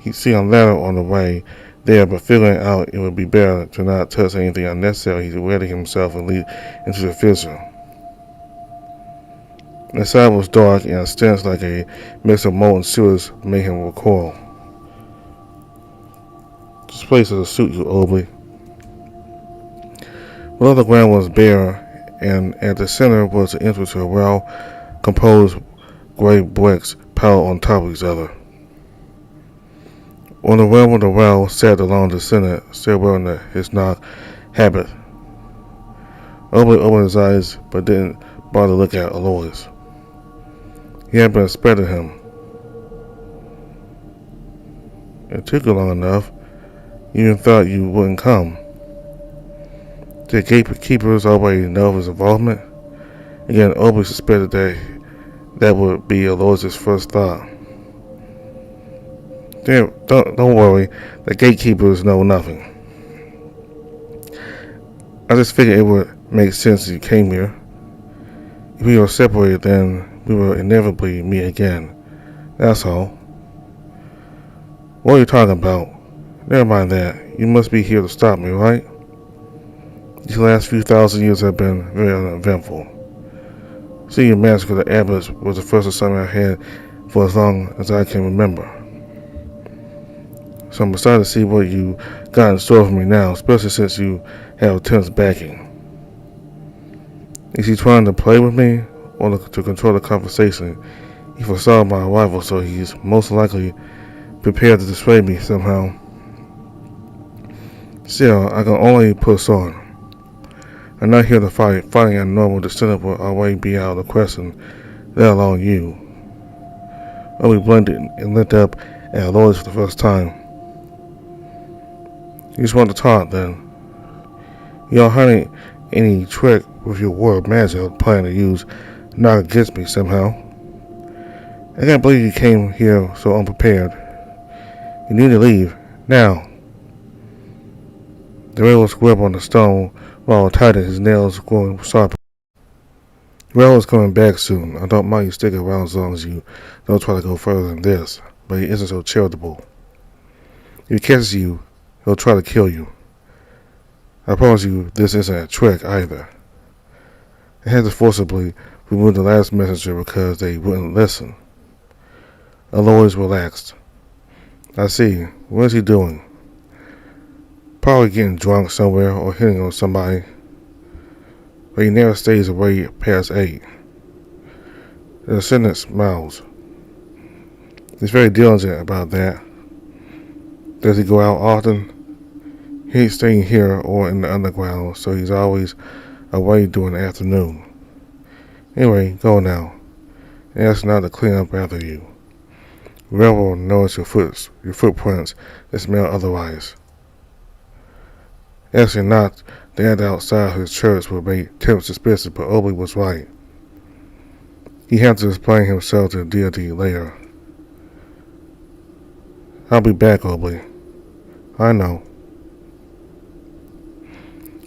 He'd see a ladder on the way there, but figuring out it would be better to not touch anything unnecessary, he readied himself and leaped into the fissure. The side was dark and a stench like a mix of molten sewers made him recoil. This place doesn't suit you, Obley. Below the ground was bare, and at the center was the entrance to a well-composed gray bricks piled on top of each other. On the rim of the well sat along the center, still wearing his knock habit. Obley opened his eyes, but didn't bother to look at Alois. He had been expecting him. It took you long enough. You even thought you wouldn't come. Did gatekeepers already know of his involvement? Again, Obley suspected that would be Alois' first thought. Don't worry, the gatekeepers know nothing. I just figured it would make sense you came here. If we were separated, then we will inevitably meet again. That's all. What are you talking about? Never mind that. You must be here to stop me, right? These last few thousand years have been very uneventful. Seeing you massacre the Abbots was the first assignment I had for as long as I can remember. So I'm excited to see what you got in store for me now, especially since you have Tim's backing. Is he trying to play with me or to control the conversation? He foresaw my arrival, so he's most likely prepared to dissuade me somehow. Still, I can only push on. I'm not here to fight. Fighting a normal descendant will always be out of the question, let alone you. We blended and looked up at Lois for the first time. You just want to talk, then. You don't have any trick with your word magic plan to use knock against me somehow. I can't believe you came here so unprepared. You need to leave, now. The rail's grip on the stone while tightened, his nails growing sharper. The rail is coming back soon. I don't mind you sticking around as long as you don't try to go further than this, but he isn't so charitable. If he catches you, he'll try to kill you. I promise you this isn't a trick either. I had to forcibly remove the last messenger because they wouldn't listen. Alois relaxed. I see. What is he doing? Probably getting drunk somewhere or hitting on somebody. But he never stays away past 8. The descendant smiles. He's very diligent about that. Does he go out often? He ain't staying here or in the underground, so he's always away during the afternoon. Anyway, go now. And ask not to clean up after you. Whoever will notice your footprints and smell otherwise. Asking not to enter outside his church would make Tim suspicious, but Obi was right. He had to explain himself to the deity later. I'll be back, Obi. I know.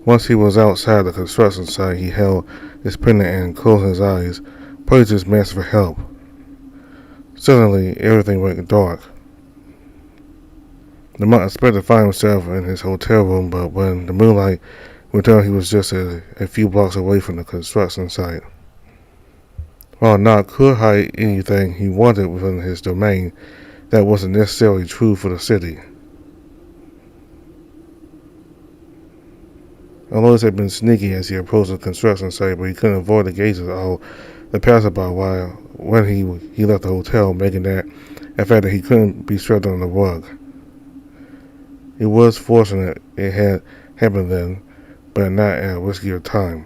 Once he was outside the construction site, he held his pendant and closed his eyes, prayed to his master for help. Suddenly, everything went dark. The monk expected to find himself in his hotel room, but when the moonlight went down, he was just a few blocks away from the construction site. While Nock could hide anything he wanted within his domain, that wasn't necessarily true for the city. Alois had been sneaky as he approached the construction site, but he couldn't avoid the gazes of all the passerby when he left the hotel, making that a fact that he couldn't be swept under the rug. It was fortunate it had happened then, but not at a riskier time.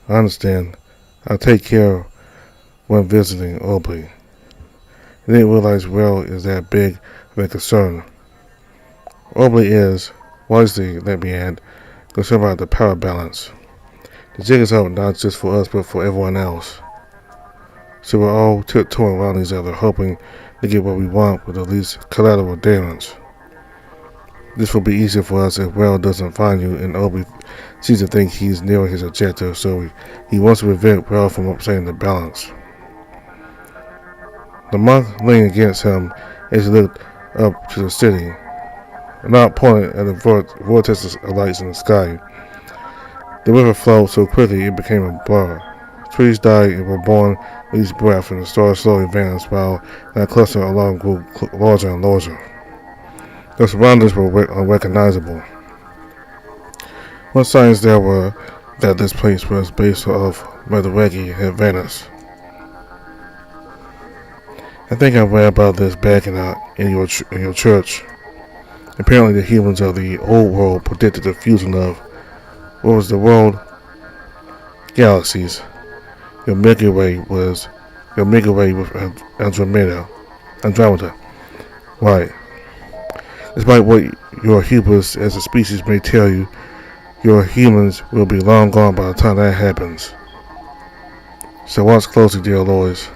I understand. I'll take care when visiting Obi. I didn't realize Rail is that big of a concern. Obi is, wisely let me add, concerned about the power balance. The jig is up not just for us but for everyone else. So we're all tiptoeing around each other, hoping to get what we want with the least collateral damage. This will be easier for us if Rail doesn't find you and Obi seems to think he's nearing his objective, so he wants to prevent Rail from upsetting the balance. The monk leaned against him as he looked up to the city, not pointing at the vortex of lights in the sky. The river flowed so quickly it became a blur. Trees died and were born with each breath, and the stars slowly vanished while that cluster along grew larger and larger. The surroundings were unrecognizable. What signs there were that this place was based off where the Reggie had vanished. I think I read about this back in your church. Apparently the humans of the old world predicted the fusion of, what was the world? Galaxies. Your Milky Way with Andromeda. Right. Despite what your hubris as a species may tell you, your humans will be long gone by the time that happens. So watch closely, dear Lois.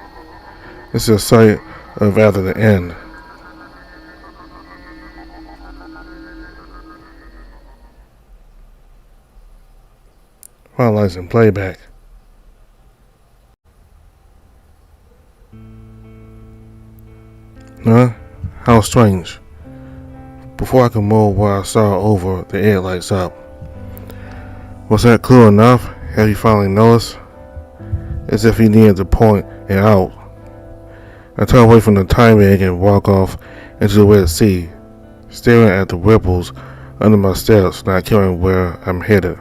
This is a sight of after the end. Finalizing playback. Huh? How strange. Before I could move what I saw over, the air lights up. Was that clue enough? Have you finally noticed? As if he needed to point it out. I turn away from the time egg and walk off into the Red Sea, staring at the ripples under my steps, not caring where I'm headed.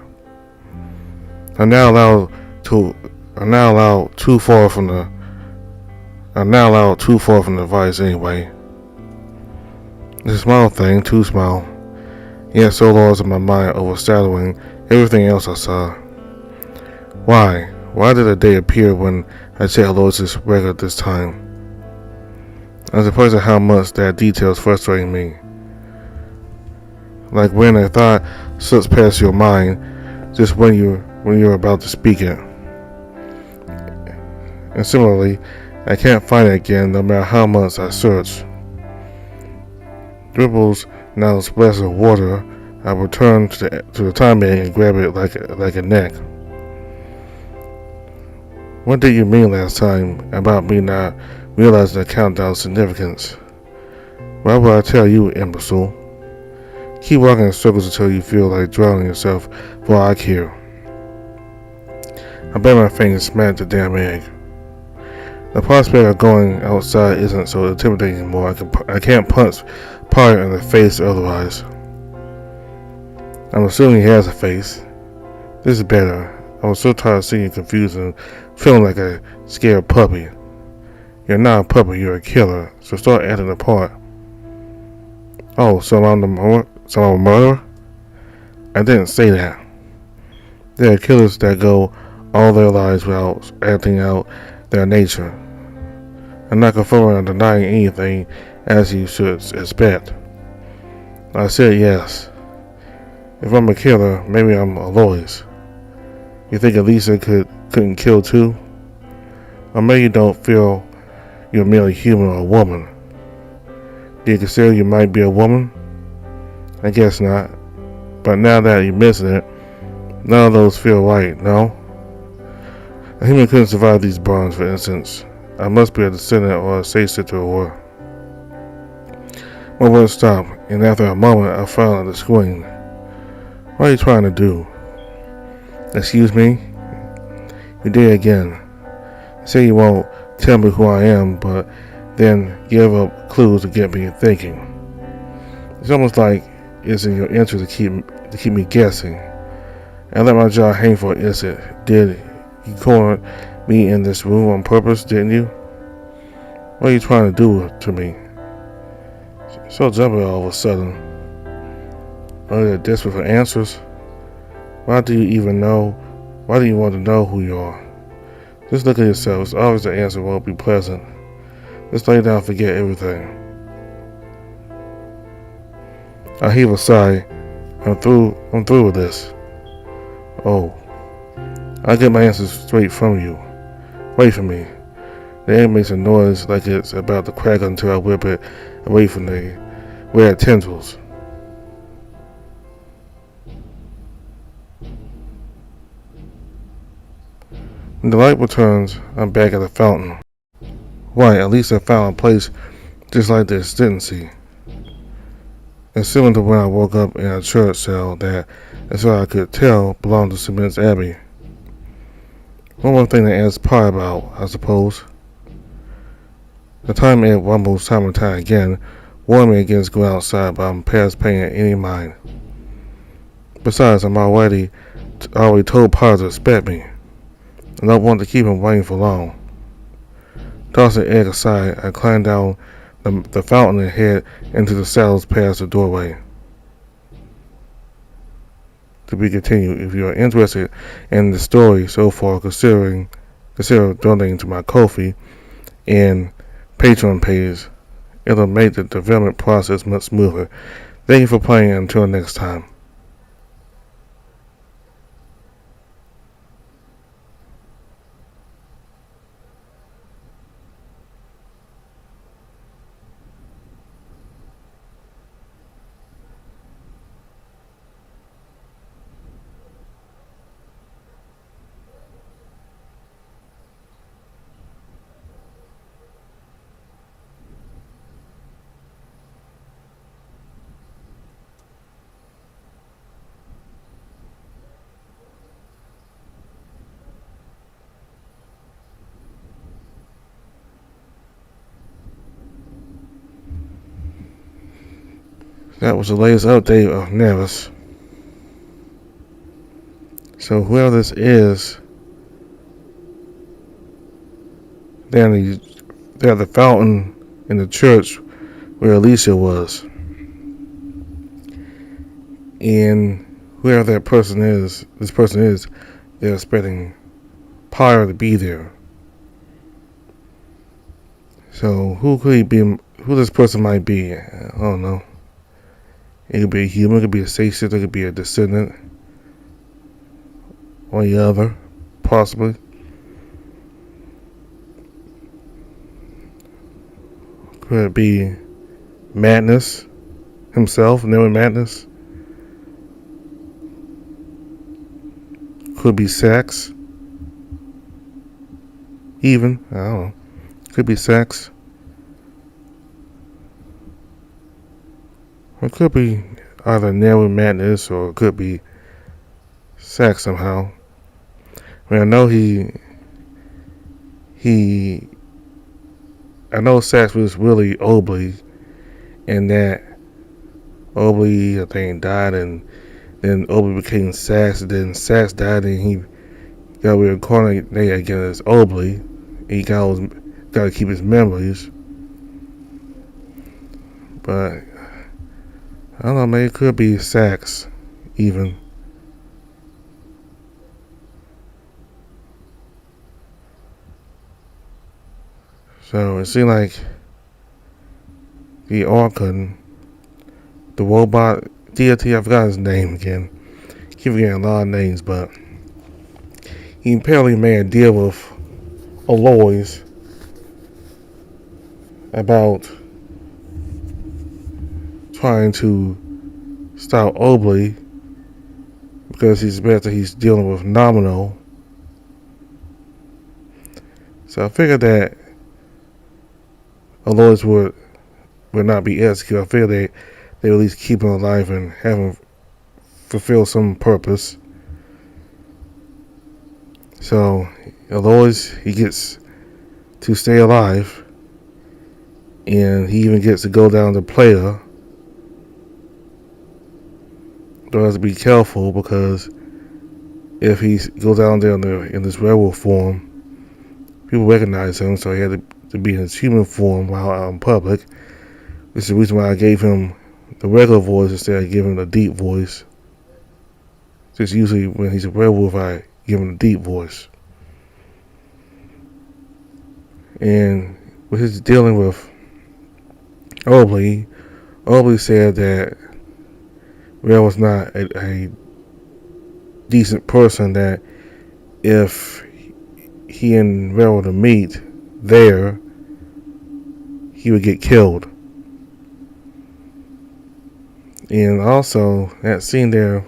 I'm now allowed are now allowed too far from the vice anyway. It's a small thing, too small, yet so large in my mind, overshadowing everything else I saw. Why? Why did a day appear when I said hello to this record this time? I was surprised at how much that detail is frustrating me. Like when a thought slips past your mind just when you're about to speak it. And similarly, I can't find it again no matter how much I search. Dribbles now splashes of water. I return to the time bag and grab it like a neck. What did you mean last time about me not realizing the countdown's significance? Why would I tell you, imbecile? Keep walking in circles until you feel like drowning yourself for all I care. I bet my fingers smacked the damn egg. The prospect of going outside isn't so intimidating anymore. I can't punch Potter in the face otherwise. I'm assuming he has a face. This is better. I was so tired of seeing you confused and feeling like a scared puppy. You're not a puppy, you're a killer, so start acting the part. Oh, so I'm a murderer? I didn't say that. There are killers that go all their lives without acting out their nature. I'm not confirming or denying anything as you should expect. I said yes. If I'm a killer, maybe I'm a Lois. You think Elisa couldn't kill too? Or maybe you don't feel you're merely human or a woman. Do you consider you might be a woman? I guess not. But now that you're missing it, none of those feel right, no? A human couldn't survive these burns, for instance. I must be a descendant or a savior to a war. My words stopped, and after a moment I fell on the screen. What are you trying to do? Excuse me? You did it again. You say you won't tell me who I am, but then give up clues to get me thinking. It's almost like it's in your interest to keep me guessing. I let my jaw hang for an instant. Did you corner me in this room on purpose, didn't you? What are you trying to do to me? So jumpy all of a sudden. Are you desperate for answers? Why do you want to know who you are? Just look at yourself. It's obvious the answer won't be pleasant. Just lay down and forget everything. I heave a sigh. I'm through with this. Oh. I get my answers straight from you. Wait for me. The egg makes a noise like it's about to crack until I whip it away from the red tendrils. When the light returns, I'm back at the fountain. Why, at least I found a place just like this, didn't she? It's similar to when I woke up in a church cell that, as far as I could tell, belonged to St. Min's Abbey. One more thing to ask Pie about, I suppose. The time it rumbles time and time again warned me against going outside, but I'm past paying any mind. Besides, I'm already told Pie to expect me. I don't want to keep him waiting for long. Tossing the egg aside, I climb down the fountain and head into the cells past the doorway. To be continued. If you are interested in the story so far, consider donating to my Ko-fi and Patreon page. It'll make the development process much smoother. Thank you for playing. Until next time. That was the latest update of Nerus. So whoever this is, They're at the fountain in the church where Alicia was. And whoever this person is, they're expecting Pyre to be there. So who could he be? Who this person might be? I don't know. It could be a human, it could be a satiate, it could be a descendant, or the other, possibly. Could it be Madness himself, Nerus Madness? Could be Sax. Even, I don't know. Could be Sax. Or it could be either Nerus Madness or it could be Sax somehow. I mean, I know I know Sax was really Obley, and that Obley, I think, died, and then Obley became Sax, and then Sax died, and he got reincarnated again as Obley. He got to keep his memories. But I don't know, maybe it could be Sax, even. So it seemed like the Archon, the robot deity, I forgot his name again. Keep forgetting a lot of names, but he apparently made a deal with Aloys about trying to stop Obley because he's dealing with Nominal. So I figured that Aloys would not be executed. I figured they would at least keep him alive and have him fulfill some purpose. So Aloys, he gets to stay alive, and he even gets to go down to Playa. Though has to be careful because if he goes down there in this werewolf form, people recognize him, so he had to be in his human form while out in public. This is the reason why I gave him the regular voice instead of giving him the deep voice. Just usually when he's a werewolf, I give him the deep voice. And with his dealing with Obley said that Rel was not a decent person, that if he and Rel were to meet there, he would get killed. And also, that scene there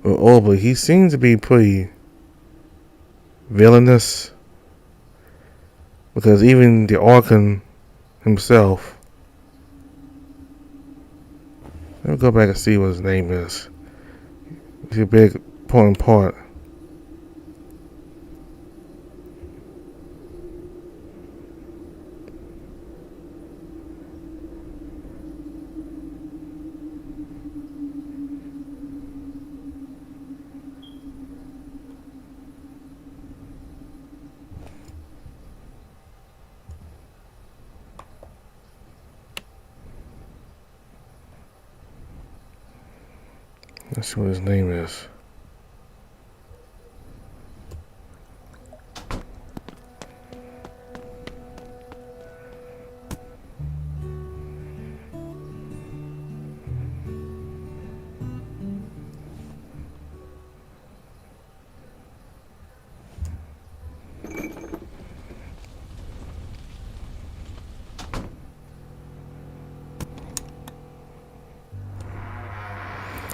with Obley, he seems to be pretty villainous, because even the Archon himself, let me go back and see what his name is. It's a big important part. Let's see what his name is.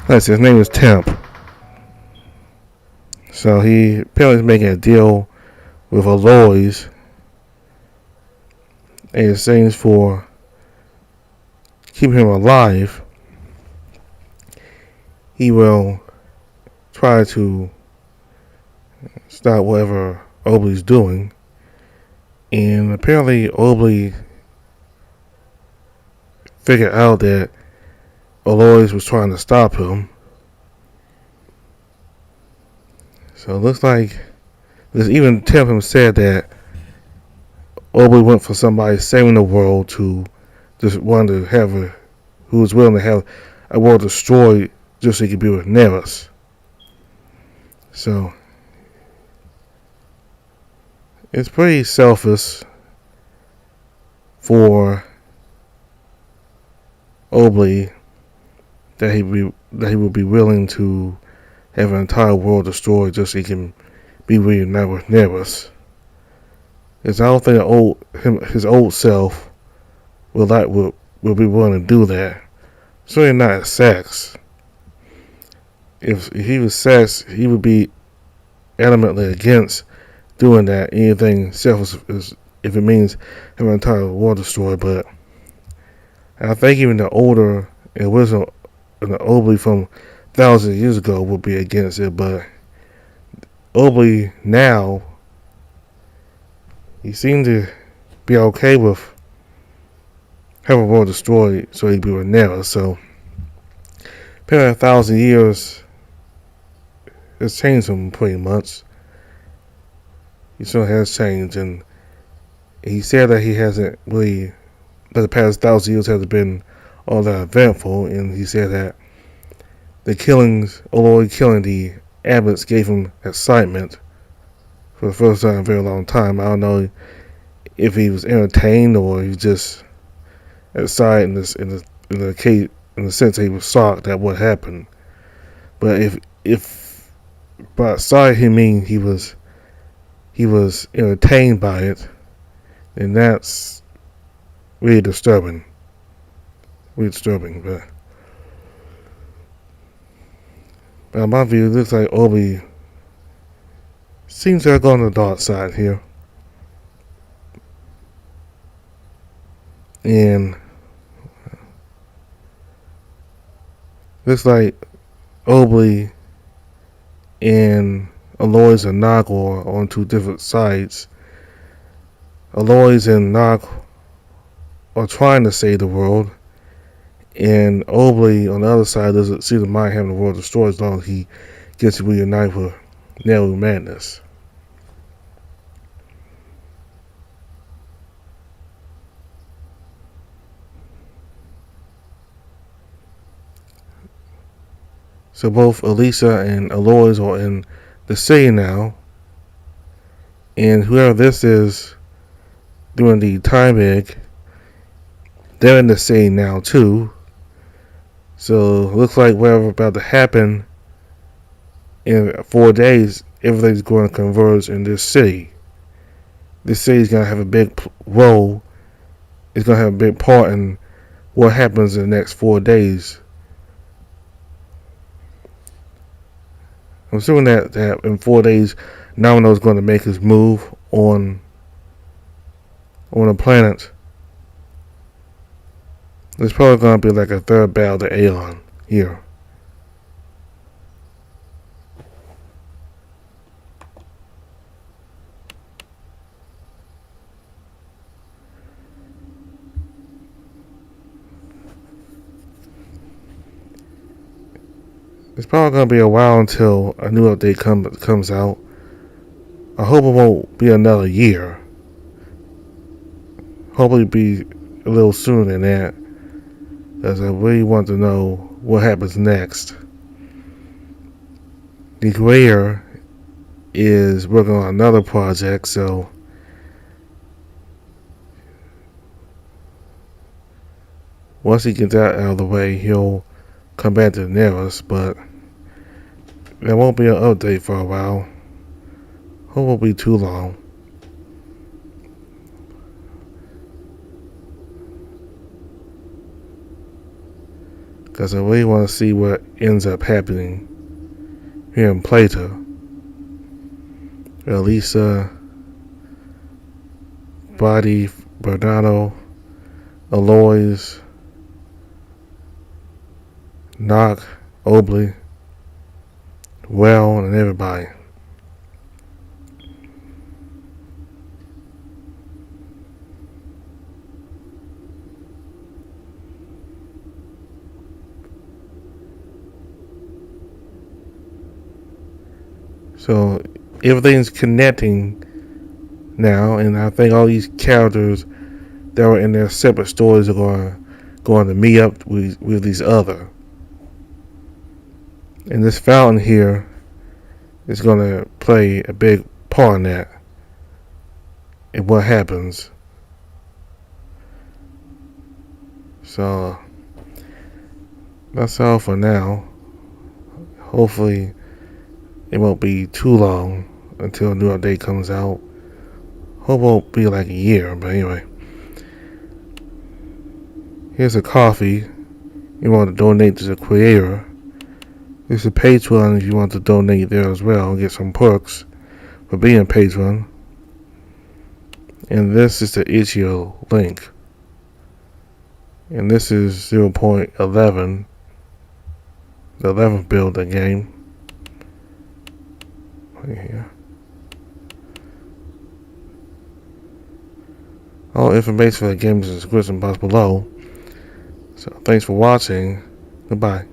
His name is Temp. So he apparently is making a deal with Aloys in exchange for keeping him alive. He will try to stop whatever Obley's doing. And apparently Obley figured out that Aloys was trying to stop him. So it looks like, because even Temp him said that Obley went for somebody saving the world to just wanted to have who was willing to have a world destroyed just so he could be with Nerus. So it's pretty selfish for Obley that he would be willing to have an entire world destroyed just so he can be reunited with Nerus. Because I don't think his old self will be willing to do that. Certainly not sex. If he was sex, he would be adamantly against doing that. Anything selfish is if it means having an entire world destroyed. But I think even the older and wisdom and the Obley from thousands of years ago would be against it. But Obley now, he seemed to be okay with having a world destroyed so he'd be with Nerus. So apparently 1,000 years has changed him pretty much. He sure has changed, and he said that he hasn't really, that the past 1,000 years hasn't been all that eventful, and he said that the killings, although killing the abbots gave him excitement for the first time in a very long time. I don't know if he was entertained or he was just excited in the sense that he was shocked at what happened. But if by excited he means he was entertained by it, and that's really disturbing. Really disturbing, but in my view, it looks like Obi seems to have gone on the dark side here. And looks like Obi and Aloys and Nog are on two different sides. Aloys and Nog are trying to save the world, and Obley on the other side doesn't see the mind having the world destroyed as long as he gets to reunite with Nerus Madness. So both Elisa and Aloys are in the city now, and whoever this is doing the time egg, they're in the city now too. So looks like whatever about to happen in 4 days, everything's going to converge in this city. This city's going to have a big role. It's going to have a big part in what happens in the next 4 days. I'm assuming that in 4 days, Nomino's going to make his move on a planet. There's probably going to be like a third battle to Aeon here. It's probably going to be a while until a new update comes out. I hope it won't be another year. Hopefully be a little sooner than that, because I really want to know what happens next. The Grayer is working on another project, so once he gets that out of the way, he'll come back to Nerus, but there won't be an update for a while. Hope it won't be too long. Because I really want to see what ends up happening here in Plata. Elisa, Body, Bernardo, Aloys, Nog, Obley, Well, and everybody. So everything's connecting now, and I think all these characters that were in their separate stories are going to meet up with these other. And this fountain here is going to play a big part in that and what happens. So that's all for now. Hopefully it won't be too long until a new update comes out. Hope it won't be like a year, but anyway. Here's a coffee. You want to donate to the creator. There's a Patreon if you want to donate there as well and get some perks for being a patron. And this is the Itch.io link. And this is 0.11, the 11th build of the game. Right here. All information for the game is in the description box below. So thanks for watching. Goodbye.